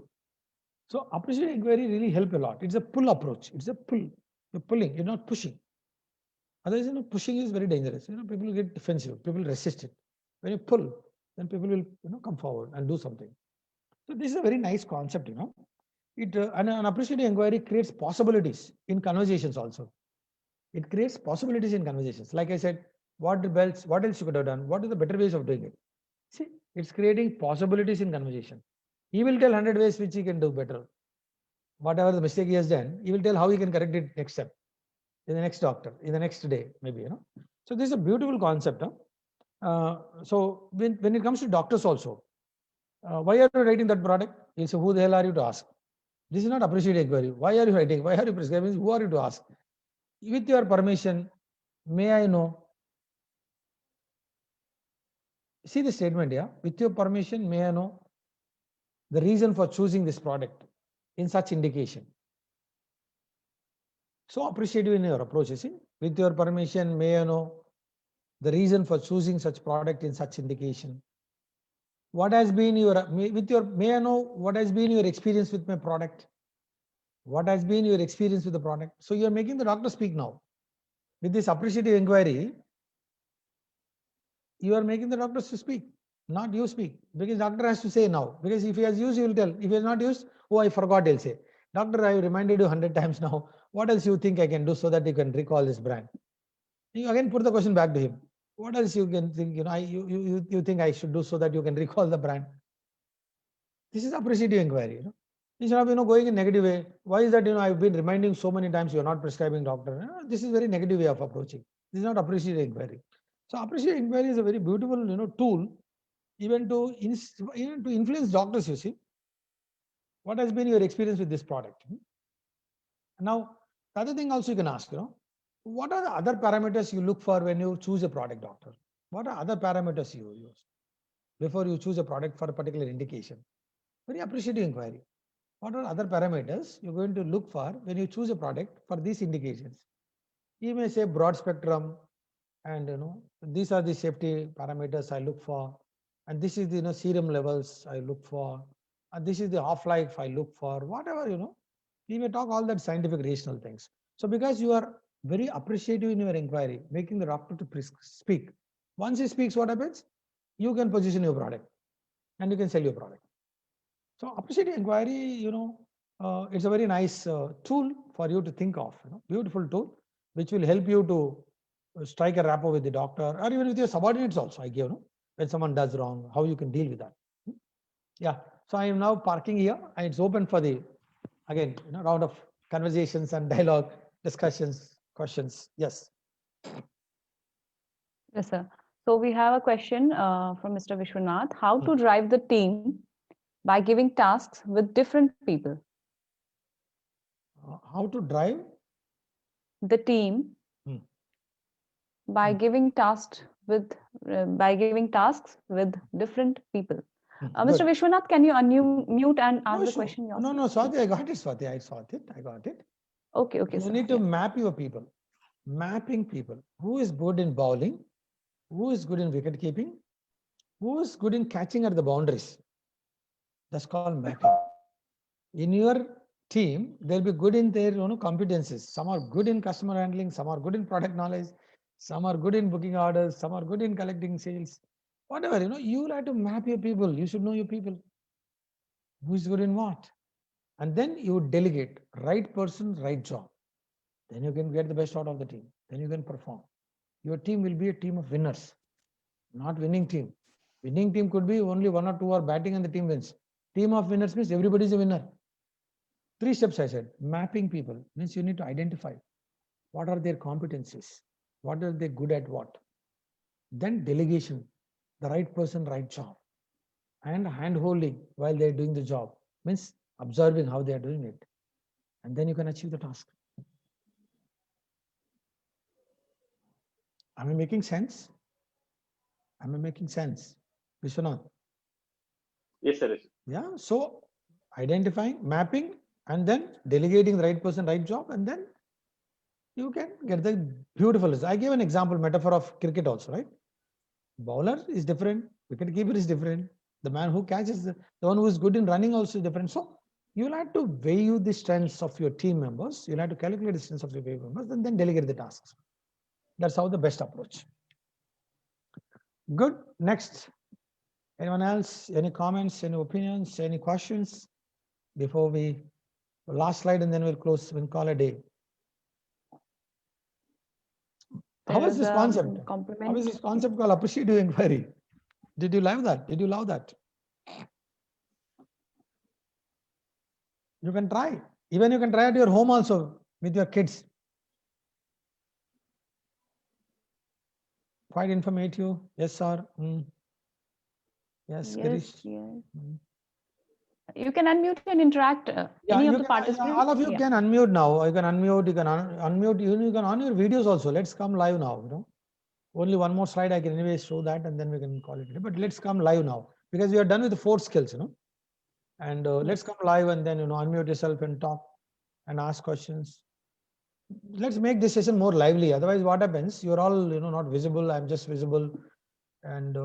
So appreciative inquiry really help a lot. It's a pull approach. It's a pull. You're pulling. You're not pushing. Otherwise, pushing is very dangerous. People get defensive. People resist it. When you pull, then people will come forward and do something. So this is a very nice concept. It an appreciative inquiry creates possibilities in conversations also. It creates possibilities in conversations. Like I said, what else you could have done? What are the better ways of doing it? See, it's creating possibilities in conversation. He will tell 100 ways which he can do better. Whatever the mistake he has done, he will tell how he can correct it next step, in the next doctor, in the next day, maybe. So this is a beautiful concept. So when it comes to doctors also, why are you writing that product? He'll say, who the hell are you to ask? This is not appreciative inquiry. Why are you writing? Why are you prescribing? Who are you to ask? With your permission, may I know? See the statement here. With your permission, may I know the reason for choosing this product in such indication? So appreciative in your approach. See, with your permission, may I know the reason for choosing such product in such indication? What has been may I know what has been your experience with my product? What has been your experience with the product? So you are making the doctor speak now. With this appreciative inquiry, you are making the doctors to speak, not you speak. Because doctor has to say now. Because if he has used, he will tell. If he has not used, oh, I forgot, he'll say. Doctor, I reminded you 100 times now. What else you think I can do so that you can recall this brand? You again put the question back to him. What else you can think, you think I should do so that you can recall the brand? This is appreciative inquiry. Instead of going in negative way. Why is that? I've been reminding so many times you're not prescribing doctor. This is very negative way of approaching. This is not appreciative inquiry. So appreciative inquiry is a very beautiful tool, even to influence doctors. You see, what has been your experience with this product? Now, the other thing also you can ask, what are the other parameters you look for when you choose a product, doctor? What are other parameters you use before you choose a product for a particular indication? Very appreciative inquiry. What are other parameters you're going to look for when you choose a product for these indications? You may say broad spectrum, and these are the safety parameters I look for, and this is the serum levels I look for, and this is the half-life I look for. Whatever you may talk all that scientific rational things. So because you are very appreciative in your inquiry, making the doctor to speak. Once he speaks, what happens? You can position your product and you can sell your product. So appreciative inquiry, it's a very nice tool for you to think of, beautiful tool, which will help you to strike a rapport with the doctor or even with your subordinates also. I give, when someone does wrong, how you can deal with that. Yeah. So I am now parking here and it's open for the, again, round of conversations and dialogue, discussions, questions. Yes. Yes, sir. So we have a question from Mr. Vishwanath. How to drive the team by giving tasks with different people? How to drive the team by giving tasks with different people. Mr. Vishwanath, can you unmute and ask the question yourself? No, Swati, I got it, Swati. I got it. Okay, You sir. need to map your people. Mapping people. Who is good in bowling? Who is good in wicket keeping? Who is good in catching at the boundaries? That's called mapping. In your team, they'll be good in their competencies. Some are good in customer handling, some are good in product knowledge, some are good in booking orders, some are good in collecting sales. Whatever, you will have to map your people. You should know your people. Who is good in what? And then you delegate. Right person, right job. Then you can get the best out of the team. Then you can perform. Your team will be a team of winners, not winning team. Winning team could be only 1 or 2 are batting and the team wins. Team of winners means everybody is a winner. 3 steps I said. Mapping people means you need to identify what are their competencies, what are they good at what. Then delegation, the right person, right job. And hand holding while they're doing the job means observing how they are doing it. And then you can achieve the task. Am I making sense? Am I making sense? Vishwanath? Yes, sir. Yeah. So identifying, mapping, and then delegating the right person, right job, and then you can get the beautiful result. I gave an example, metaphor of cricket also, right? Bowler is different, wicket keeper is different. The man who catches, the one who is good in running also is different. So you'll have to weigh the strengths of your team members. You'll have to calculate the strengths of your team members and then delegate the tasks. That's how the best approach. Good. Next. Anyone else? Any comments, any opinions, any questions before we last slide and then we'll close, we'll call a day. How is this concept? How is this concept called appreciative inquiry? Did you love that? Did you love that? You can try. Even you can try at your home also with your kids. Quite informative. Yes, sir. Yes, Girish. Yes. You can unmute and interact. Any of the participants. All of you can unmute now. You can unmute. You can unmute. You can on your videos also. Let's come live now. Only one more slide. I can anyway show that, and then we can call it a day. But let's come live now because we are done with the 4 skills. And let's come live and then unmute yourself and talk and ask questions. Let's make this session more lively. Otherwise, what happens? You're all not visible. I'm just visible, and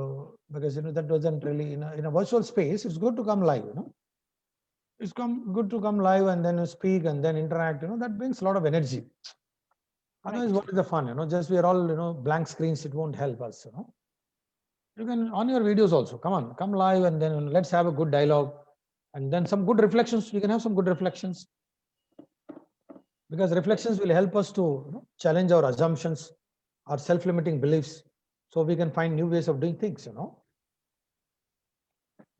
because that doesn't really in a virtual space. It's good to come live. It's good to come live and then speak and then interact. That brings a lot of energy. Otherwise, what is the fun? Just we are all blank screens. It won't help us. You can on your videos also. Come on, come live and then let's have a good dialogue and then some good reflections. We can have some good reflections. Because reflections will help us to challenge our assumptions, our self-limiting beliefs, so we can find new ways of doing things.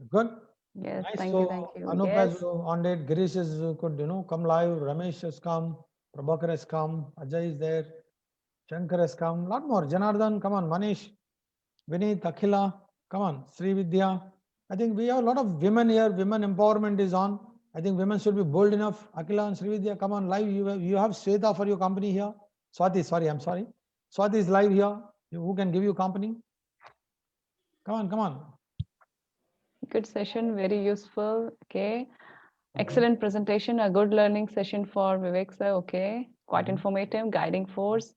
Good. Yes, nice. Thank you. Anup has on it. Girish is could come live. Ramesh has come. Prabhakar has come. Ajay is there. Shankar has come. A lot more. Janardhan, come on. Manish, Vineet, Akhila, come on. Sri Vidya. I think we have a lot of women here. Women empowerment is on. I think women should be bold enough. Akhila and Srividya, come on live. You have Sweta for your company here. Swati, sorry, I'm sorry. Swati is live here. Who can give you company? Come on. Good session, very useful. Okay. Excellent presentation, a good learning session for Vivek sir. Okay. Quite informative, guiding force.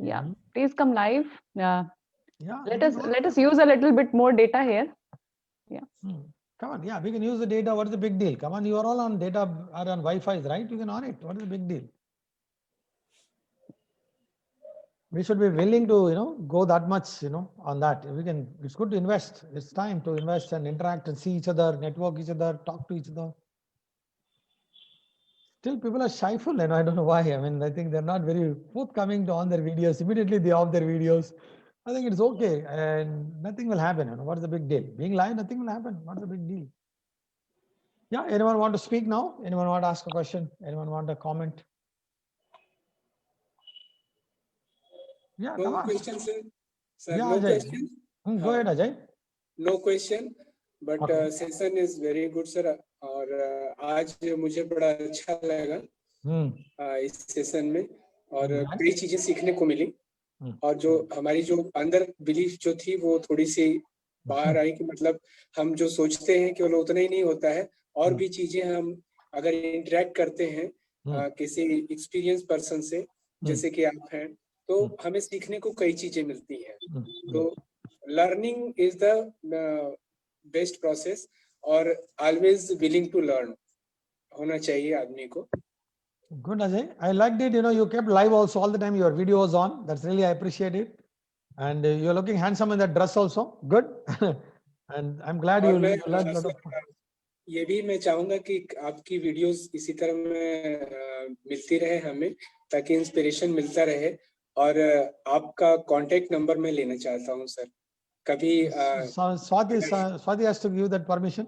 Yeah. Please come live. Let us use a little bit more data here. Yeah. Come on, we can use the data. What's the big deal? Come on, you are all on data or on Wi-Fi, right? You can on it. What is the big deal? we should be willing to, go that much, on that. It's good to invest. It's time to invest and interact and see each other, network each other, talk to each other. Still, people are shyful, and I don't know why. I mean, I think they're not very forthcoming on their videos. Immediately they off their videos. I think it's okay, and nothing will happen. What's the big deal? Being live, nothing will happen. What's the big deal? Yeah, anyone want to speak now? Anyone want to ask a question? Anyone want to comment? Yeah, No come on. question, sir. Sir, Yeah, no Ajay. question. Go ahead, Ajay. No question, but Okay. session is very good, sir. और आज मुझे बड़ा अच्छा लगा इस session में, और कई चीजें सीखने को मिली, और जो हमारी जो अंदर बिलीफ जो थी वो थोड़ी सी बाहर आई कि मतलब हम जो सोचते हैं केवल उतना ही नहीं होता है, और भी चीजें हम अगर इंटरेक्ट करते हैं किसी एक्सपीरियंस पर्सन से, जैसे कि आप हैं, तो हमें सीखने को कई चीजें मिलती हैं. तो learning is the best process, और ऑलवेज विलिंग टू लर्न होना चाहिए आदमी को. Good, Ajay. I liked it. You kept live also all the time. Your video was on. That's really, I appreciate it. And you're looking handsome in that dress also. Good. And I'm glad you learned a lot of. ये भी मैं चाहूंगा कि आपकी videos इसी तरह में मिलती रहे हमें, ताकि इंस्पिरेशन मिलता रहे. और आपका कांटेक्ट नंबर मैं लेना चाहता हूं सर. कभी Swati has to give that permission.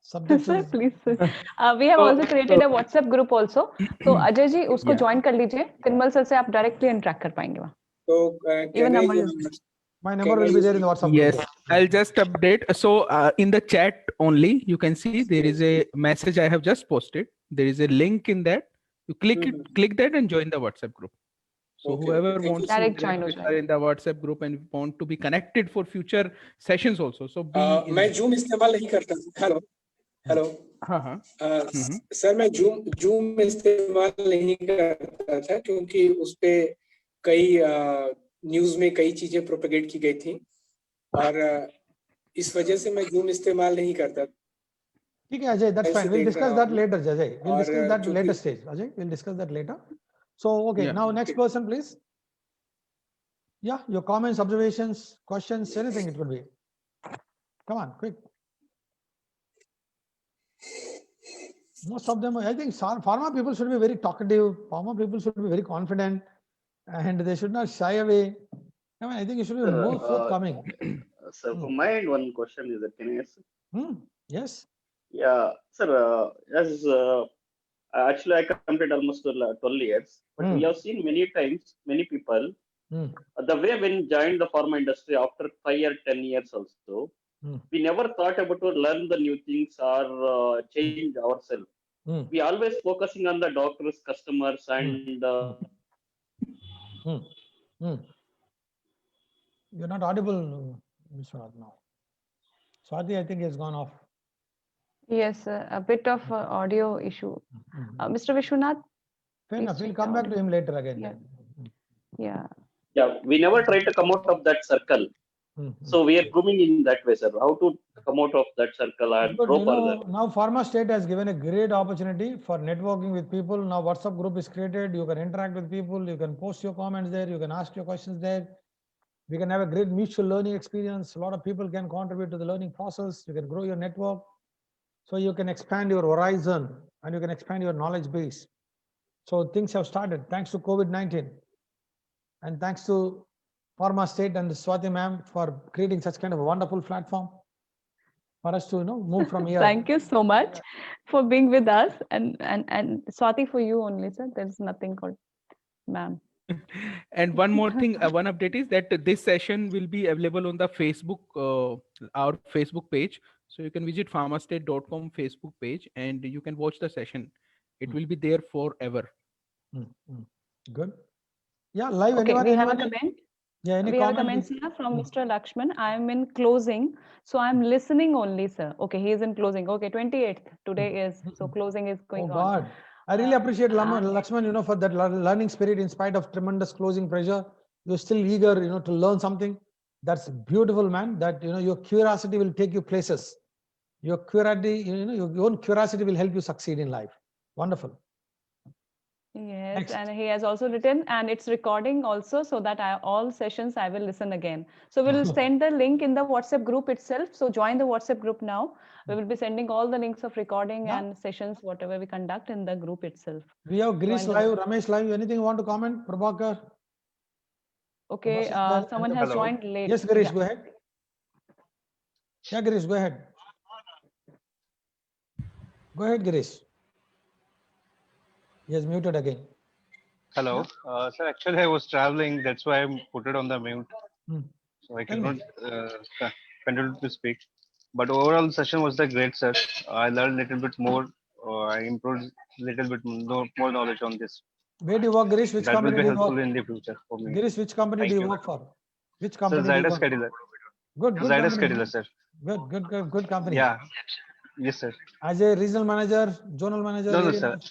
Sir, please, sir. We have also created a WhatsApp group also. तो अजय जी उसको ज्वाइन कर लीजिए. फिनमल सर से आप डायरेक्टली इंटरेक्ट कर पाएंगे वहाँ. तो my number will be there in the WhatsApp yes group. I'll just update. So in the chat only you can see there is a message I have just posted. There is a link in that. You click that and join the WhatsApp group. So whoever wants to join in the WhatsApp group and want to be connected for future sessions also. So मैं Zoom इस्तेमाल नहीं करता. Hello. हाँ. Sir मैं Zoom इस्तेमाल नहीं करता था, क्योंकि उस पे कई न्यूज में कई चीजें प्रोपेगेट की गई थी, और इस वजह से मैं Zoom इस्तेमाल नहीं करता. ठीक है Ajay, that's fine. We'll discuss that later, Ajay. We'll discuss that later stage. Ajay, we'll discuss that later. So, okay, now next person, please. Yeah, your comments, observations, questions, anything it could be. Come on, quick. Most of them, I think pharma people should be very talkative. Pharma people should be very confident, and they should not shy away. I mean, I think you should be more forthcoming. Sir, for my end, one question is that, can I ask? Yes. Yeah, sir, as actually I completed almost 12 years, but we have seen many times, many people, the way when joined the pharma industry after 5 or 10 years also, we never thought about to learn the new things or change ourselves. We always focusing on the doctors, customers, and You're not audible, Vishwanath, now. Swati, I think has gone off. Yes, a bit of audio issue. Mr. Vishwanath? Fair enough. We'll come back to him later again. Yeah. Yeah, we never try to come out of that circle. So we are grooming in that way, sir. How to come out of that circle and grow further. Now Pharma State has given a great opportunity for networking with people. Now WhatsApp group is created. You can interact with people. You can post your comments there. You can ask your questions there. We can have a great mutual learning experience. A lot of people can contribute to the learning process. You can grow your network. So you can expand your horizon and you can expand your knowledge base. So things have started thanks to COVID-19. And thanks to Pharma State and Swati ma'am for creating such kind of a wonderful platform for us to move from here. Thank you so much for being with us, and Swati, for you only, sir. There's nothing called ma'am. And one more thing, one update is that this session will be available on the Facebook, our Facebook page. So you can visit pharmastate.com Facebook page and you can watch the session. It will be there forever. Good. Yeah, live. Okay, we have a comment. Yeah, we have a comment here from Mr. Lakshman. I am in closing, so I'm listening only, sir. Okay, he is in closing. Okay, 28th today is, so closing is going on. God. I really appreciate Lakshman, for that learning spirit in spite of tremendous closing pressure. You're still eager, to learn something. That's beautiful, man. That, your curiosity will take you places. Your curiosity, your own curiosity will help you succeed in life. Wonderful. Yes, Next. and he has also written, and it's recording also, so that all sessions I will listen again. So we'll send the link in the WhatsApp group itself. So join the WhatsApp group now. We will be sending all the links of recording Yeah. and sessions, whatever we conduct in the group itself. We have Girish Join the- live, Ramesh live. Anything you want to comment, Prabhakar? Okay, Prabhakar, someone has Hello. joined late. Yes, Girish, Yeah. go ahead. Yeah, Girish, go ahead. Go ahead, Girish. He is muted again. Hello. Sir, actually, I was traveling. That's why I put it on the mute. Hmm. So I Tell me. cannot continue to speak. But overall session was the great, sir. I learned a little bit more. I improved a little bit more knowledge on this. Where do you work, Girish? Which That will company be do you helpful work? in the future for me. Girish, which company Thank do you you. work for? Which Sir, company do you Zydus work? Scheduler. Good Zydus company. Scheduler, sir. Good company. Yeah. Yes, sir. As a regional manager, zonal manager, No, area sir. manager?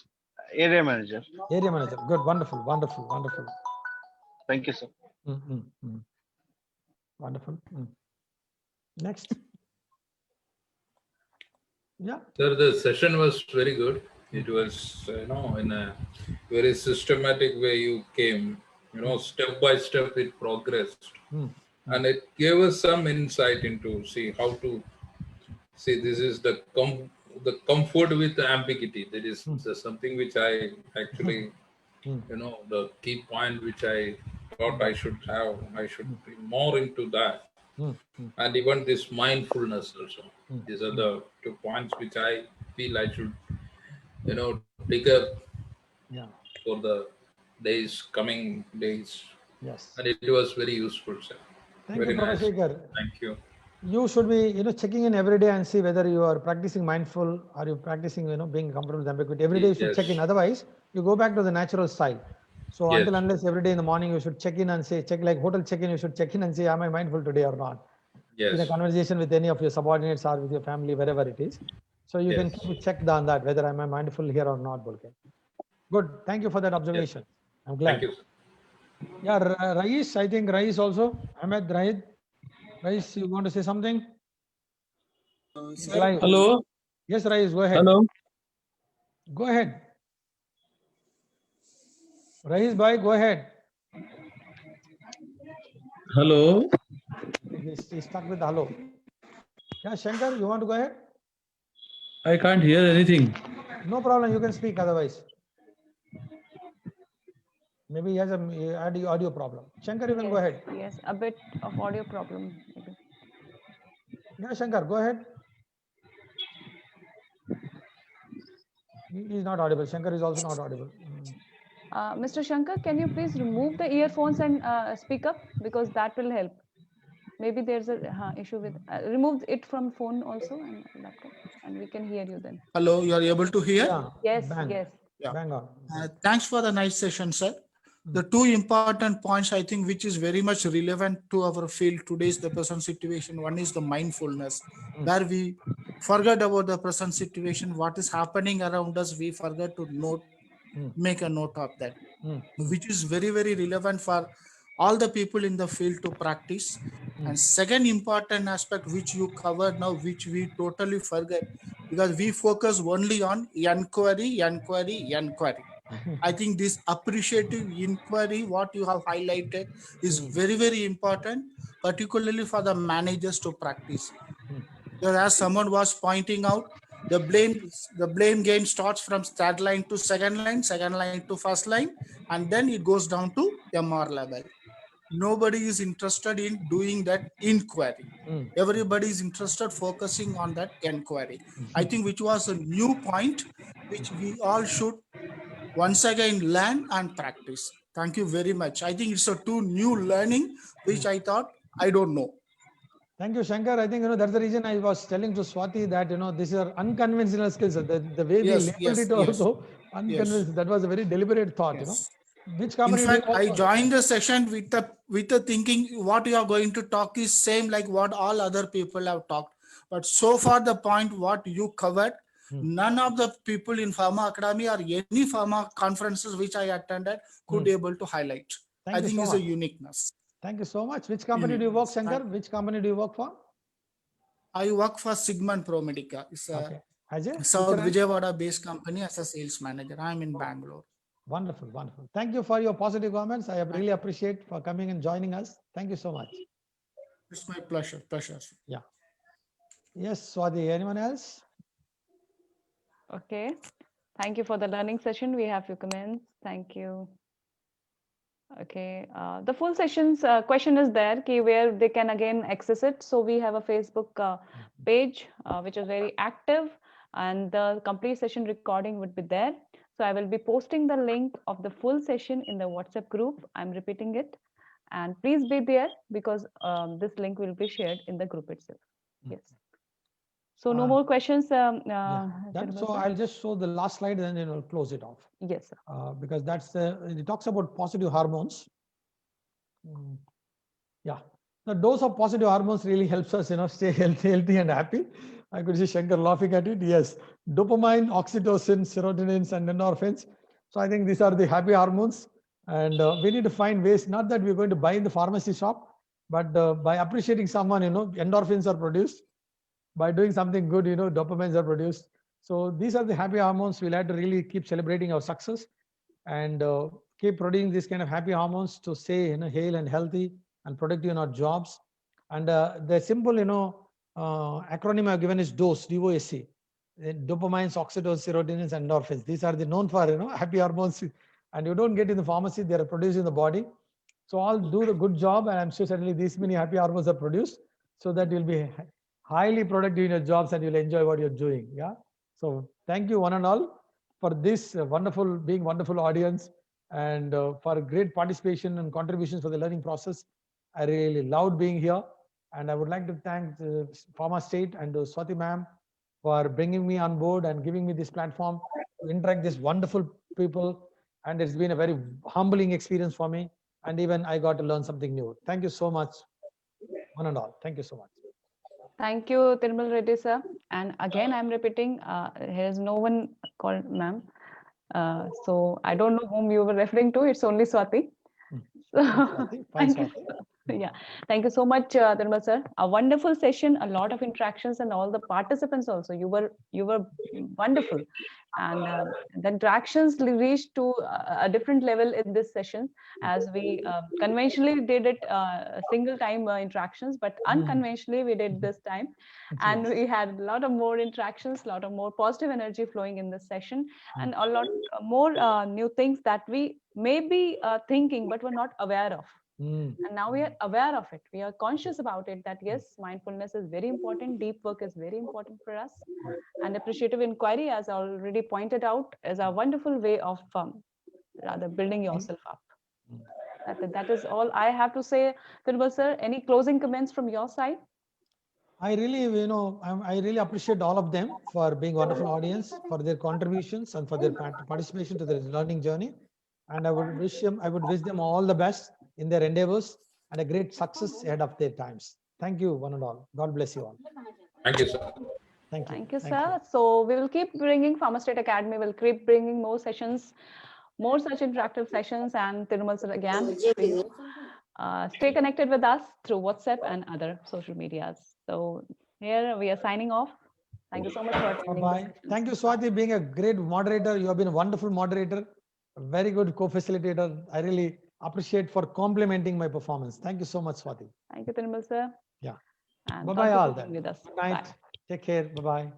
Area manager. Area manager. Good, wonderful, wonderful, wonderful. Thank you, sir. Wonderful. Next. Yeah. Sir, the session was very good. It was, in a very systematic way you came, step by step it progressed. And it gave us some insight into how to see this is the comfort with ambiguity. That is something which I actually, the key point which I thought I should have. I should be more into that. And even this mindfulness also. These are the 2 points which I feel I should, take up for the coming days. Yes. And it was very useful, sir. Thank Very you, nice. Prabhakar. Thank you. You should be, checking in every day and see whether you are practicing mindful or you practicing, being comfortable with ambiguity. Every day you should check in. Yes. Otherwise, you go back to the natural side. So Yes. until unless every day in the morning you should check in and say, check like hotel check-in, you should check in and say, am I mindful today or not? In a Yes. conversation with any of your subordinates or with your family, wherever it is. So you can Yes. keep a check on that, whether am I mindful here or not, Bulke. Good. Thank you for that observation. I'm glad. Thank you, sir. Yeah, Rais, I think Rais also. Ahmed, Rahid. Rais, you want to say something? Sir, Live. Hello. Yes, Rais, go ahead. Hello. Go ahead. Rais bhai, go ahead. Hello. He's stuck with hello. Yeah, Shankar, you want to go ahead? I can't hear anything. No problem, you can speak otherwise. Maybe he has a audio problem. Shankar, you can go ahead. Yes, a bit of audio problem. Maybe. Yeah, Shankar, go ahead. He is not audible. Shankar is also not audible. Mr. Shankar, can you please remove the earphones and speak up, because that will help. Maybe there's a issue with remove it from phone also and laptop, and we can hear you then. Hello, you are able to hear? Yeah. Yes, Bang. yes. Yeah. Bang on. Thanks for the nice session, sir. The 2 important points I think which is very much relevant to our field today's the present situation. One is the mindfulness, where we forget about the present situation, what is happening around us. We forget to make a note of that, which is very, very relevant for all the people in the field to practice. And second important aspect which you covered now, which we totally forget, because we focus only on inquiry. I think this appreciative inquiry, what you have highlighted, is very, very important, particularly for the managers to practice. As someone was pointing out, the blame game starts from third line to second line to first line, and then it goes down to MR level. Nobody is interested in doing that inquiry. Everybody is interested focusing on that inquiry. I think which was a new point which we all should once again learn and practice. Thank you very much. I think it's a 2 new learning which I thought I don't know. Thank you, Shankar. I think that's the reason I was telling to Swati that these are unconventional skills. The way we labeled it also unconventional. That was a very deliberate thought. Which company? In fact, I joined the session with the thinking what you are going to talk is same like what all other people have talked. But so far the point what you covered, none of the people in Pharma Academy or any pharma conferences which I attended could able to highlight. I think it's a uniqueness. Thank you so much. Which company do you work, Shankar? Which company do you work for? I work for Sigmund Promedica. It's a Ajay? South Vijayawada based company as a sales manager. I'm in Bangalore. Wonderful, wonderful. Thank you for your positive comments. I really appreciate for coming and joining us. Thank you so much. It's my pleasure. Pleasure. Yeah. Yes, Swati, anyone else? Okay. Thank you for the learning session. We have few comments. Thank you. Okay. The full sessions question is there, where they can again access it. So we have a Facebook page, which is very active, and the complete session recording would be there. So I will be posting the link of the full session in the WhatsApp group. I'm repeating it. And please be there because this link will be shared in the group itself. Yes. So no more questions. So I'll just show the last slide, then we'll close it off. Yes, sir. Because it talks about positive hormones. Yeah, the dose of positive hormones really helps us, stay healthy and happy. I could see Shankar laughing at it. Yes, dopamine, oxytocin, serotonins, and endorphins. So I think these are the happy hormones, and we need to find ways. Not that we're going to buy in the pharmacy shop, but by appreciating someone, endorphins are produced. By doing something good, dopamines are produced. So these are the happy hormones. We'll have to really keep celebrating our success and keep producing these kind of happy hormones to stay, hale and healthy and productive in our jobs. And the simple, acronym I've given is DOSE, D-O-S-E. Dopamines, oxytocin, serotonins, and endorphins. These are the known for, happy hormones. And you don't get in the pharmacy, they are produced in the body. So all do the good job, and I'm sure certainly these many happy hormones are produced so that you'll be highly productive in your jobs and you'll enjoy what you're doing. Yeah. So thank you one and all for this wonderful audience, and for great participation and contributions for the learning process. I really loved being here, and I would like to thank the Pharma State and Swati ma'am for bringing me on board and giving me this platform to interact with these wonderful people. And it's been a very humbling experience for me. And even I got to learn something new. Thank you so much, one and all. Thank you so much. Thank you, Tirmal Reddy sir. And again, I'm repeating, here is no one called ma'am. So I don't know whom you were referring to. It's only Swati. So, thank you. Yeah, thank you so much, Tirmal sir. A wonderful session, a lot of interactions, and all the participants also. You were wonderful, and the interactions reached to a different level in this session, as we conventionally did it single time interactions, but unconventionally we did this time, and we had a lot of more interactions, a lot of more positive energy flowing in this session, and a lot more new things that we may be thinking but were not aware of. And now we are aware of it. We are conscious about it, that yes, mindfulness is very important. Deep work is very important for us. And appreciative inquiry, as already pointed out, is a wonderful way of rather building yourself up. That is all I have to say. Tirmal sir, any closing comments from your side? I really, I really appreciate all of them for being wonderful audience, for their contributions and for their participation to the learning journey. And I would wish them all the best in their endeavors and a great success ahead of their times. Thank you, one and all. God bless you all. Thank you, sir. Thank you. Thank you, sir. So we will keep bringing, Pharma State Academy will keep bringing more sessions, more such interactive sessions. And Tirmal sir, again, please stay connected with us through WhatsApp and other social medias. So here we are signing off. Thank you so much for attending. Bye. Thank you, Swati, being a great moderator. You have been a wonderful moderator, a very good co-facilitator. I really appreciate for complimenting my performance. Thank you so much, Swati. Thank you, Tirmal sir. Yeah. And bye-bye all. With us. Good night. Bye. Take care. Bye-bye.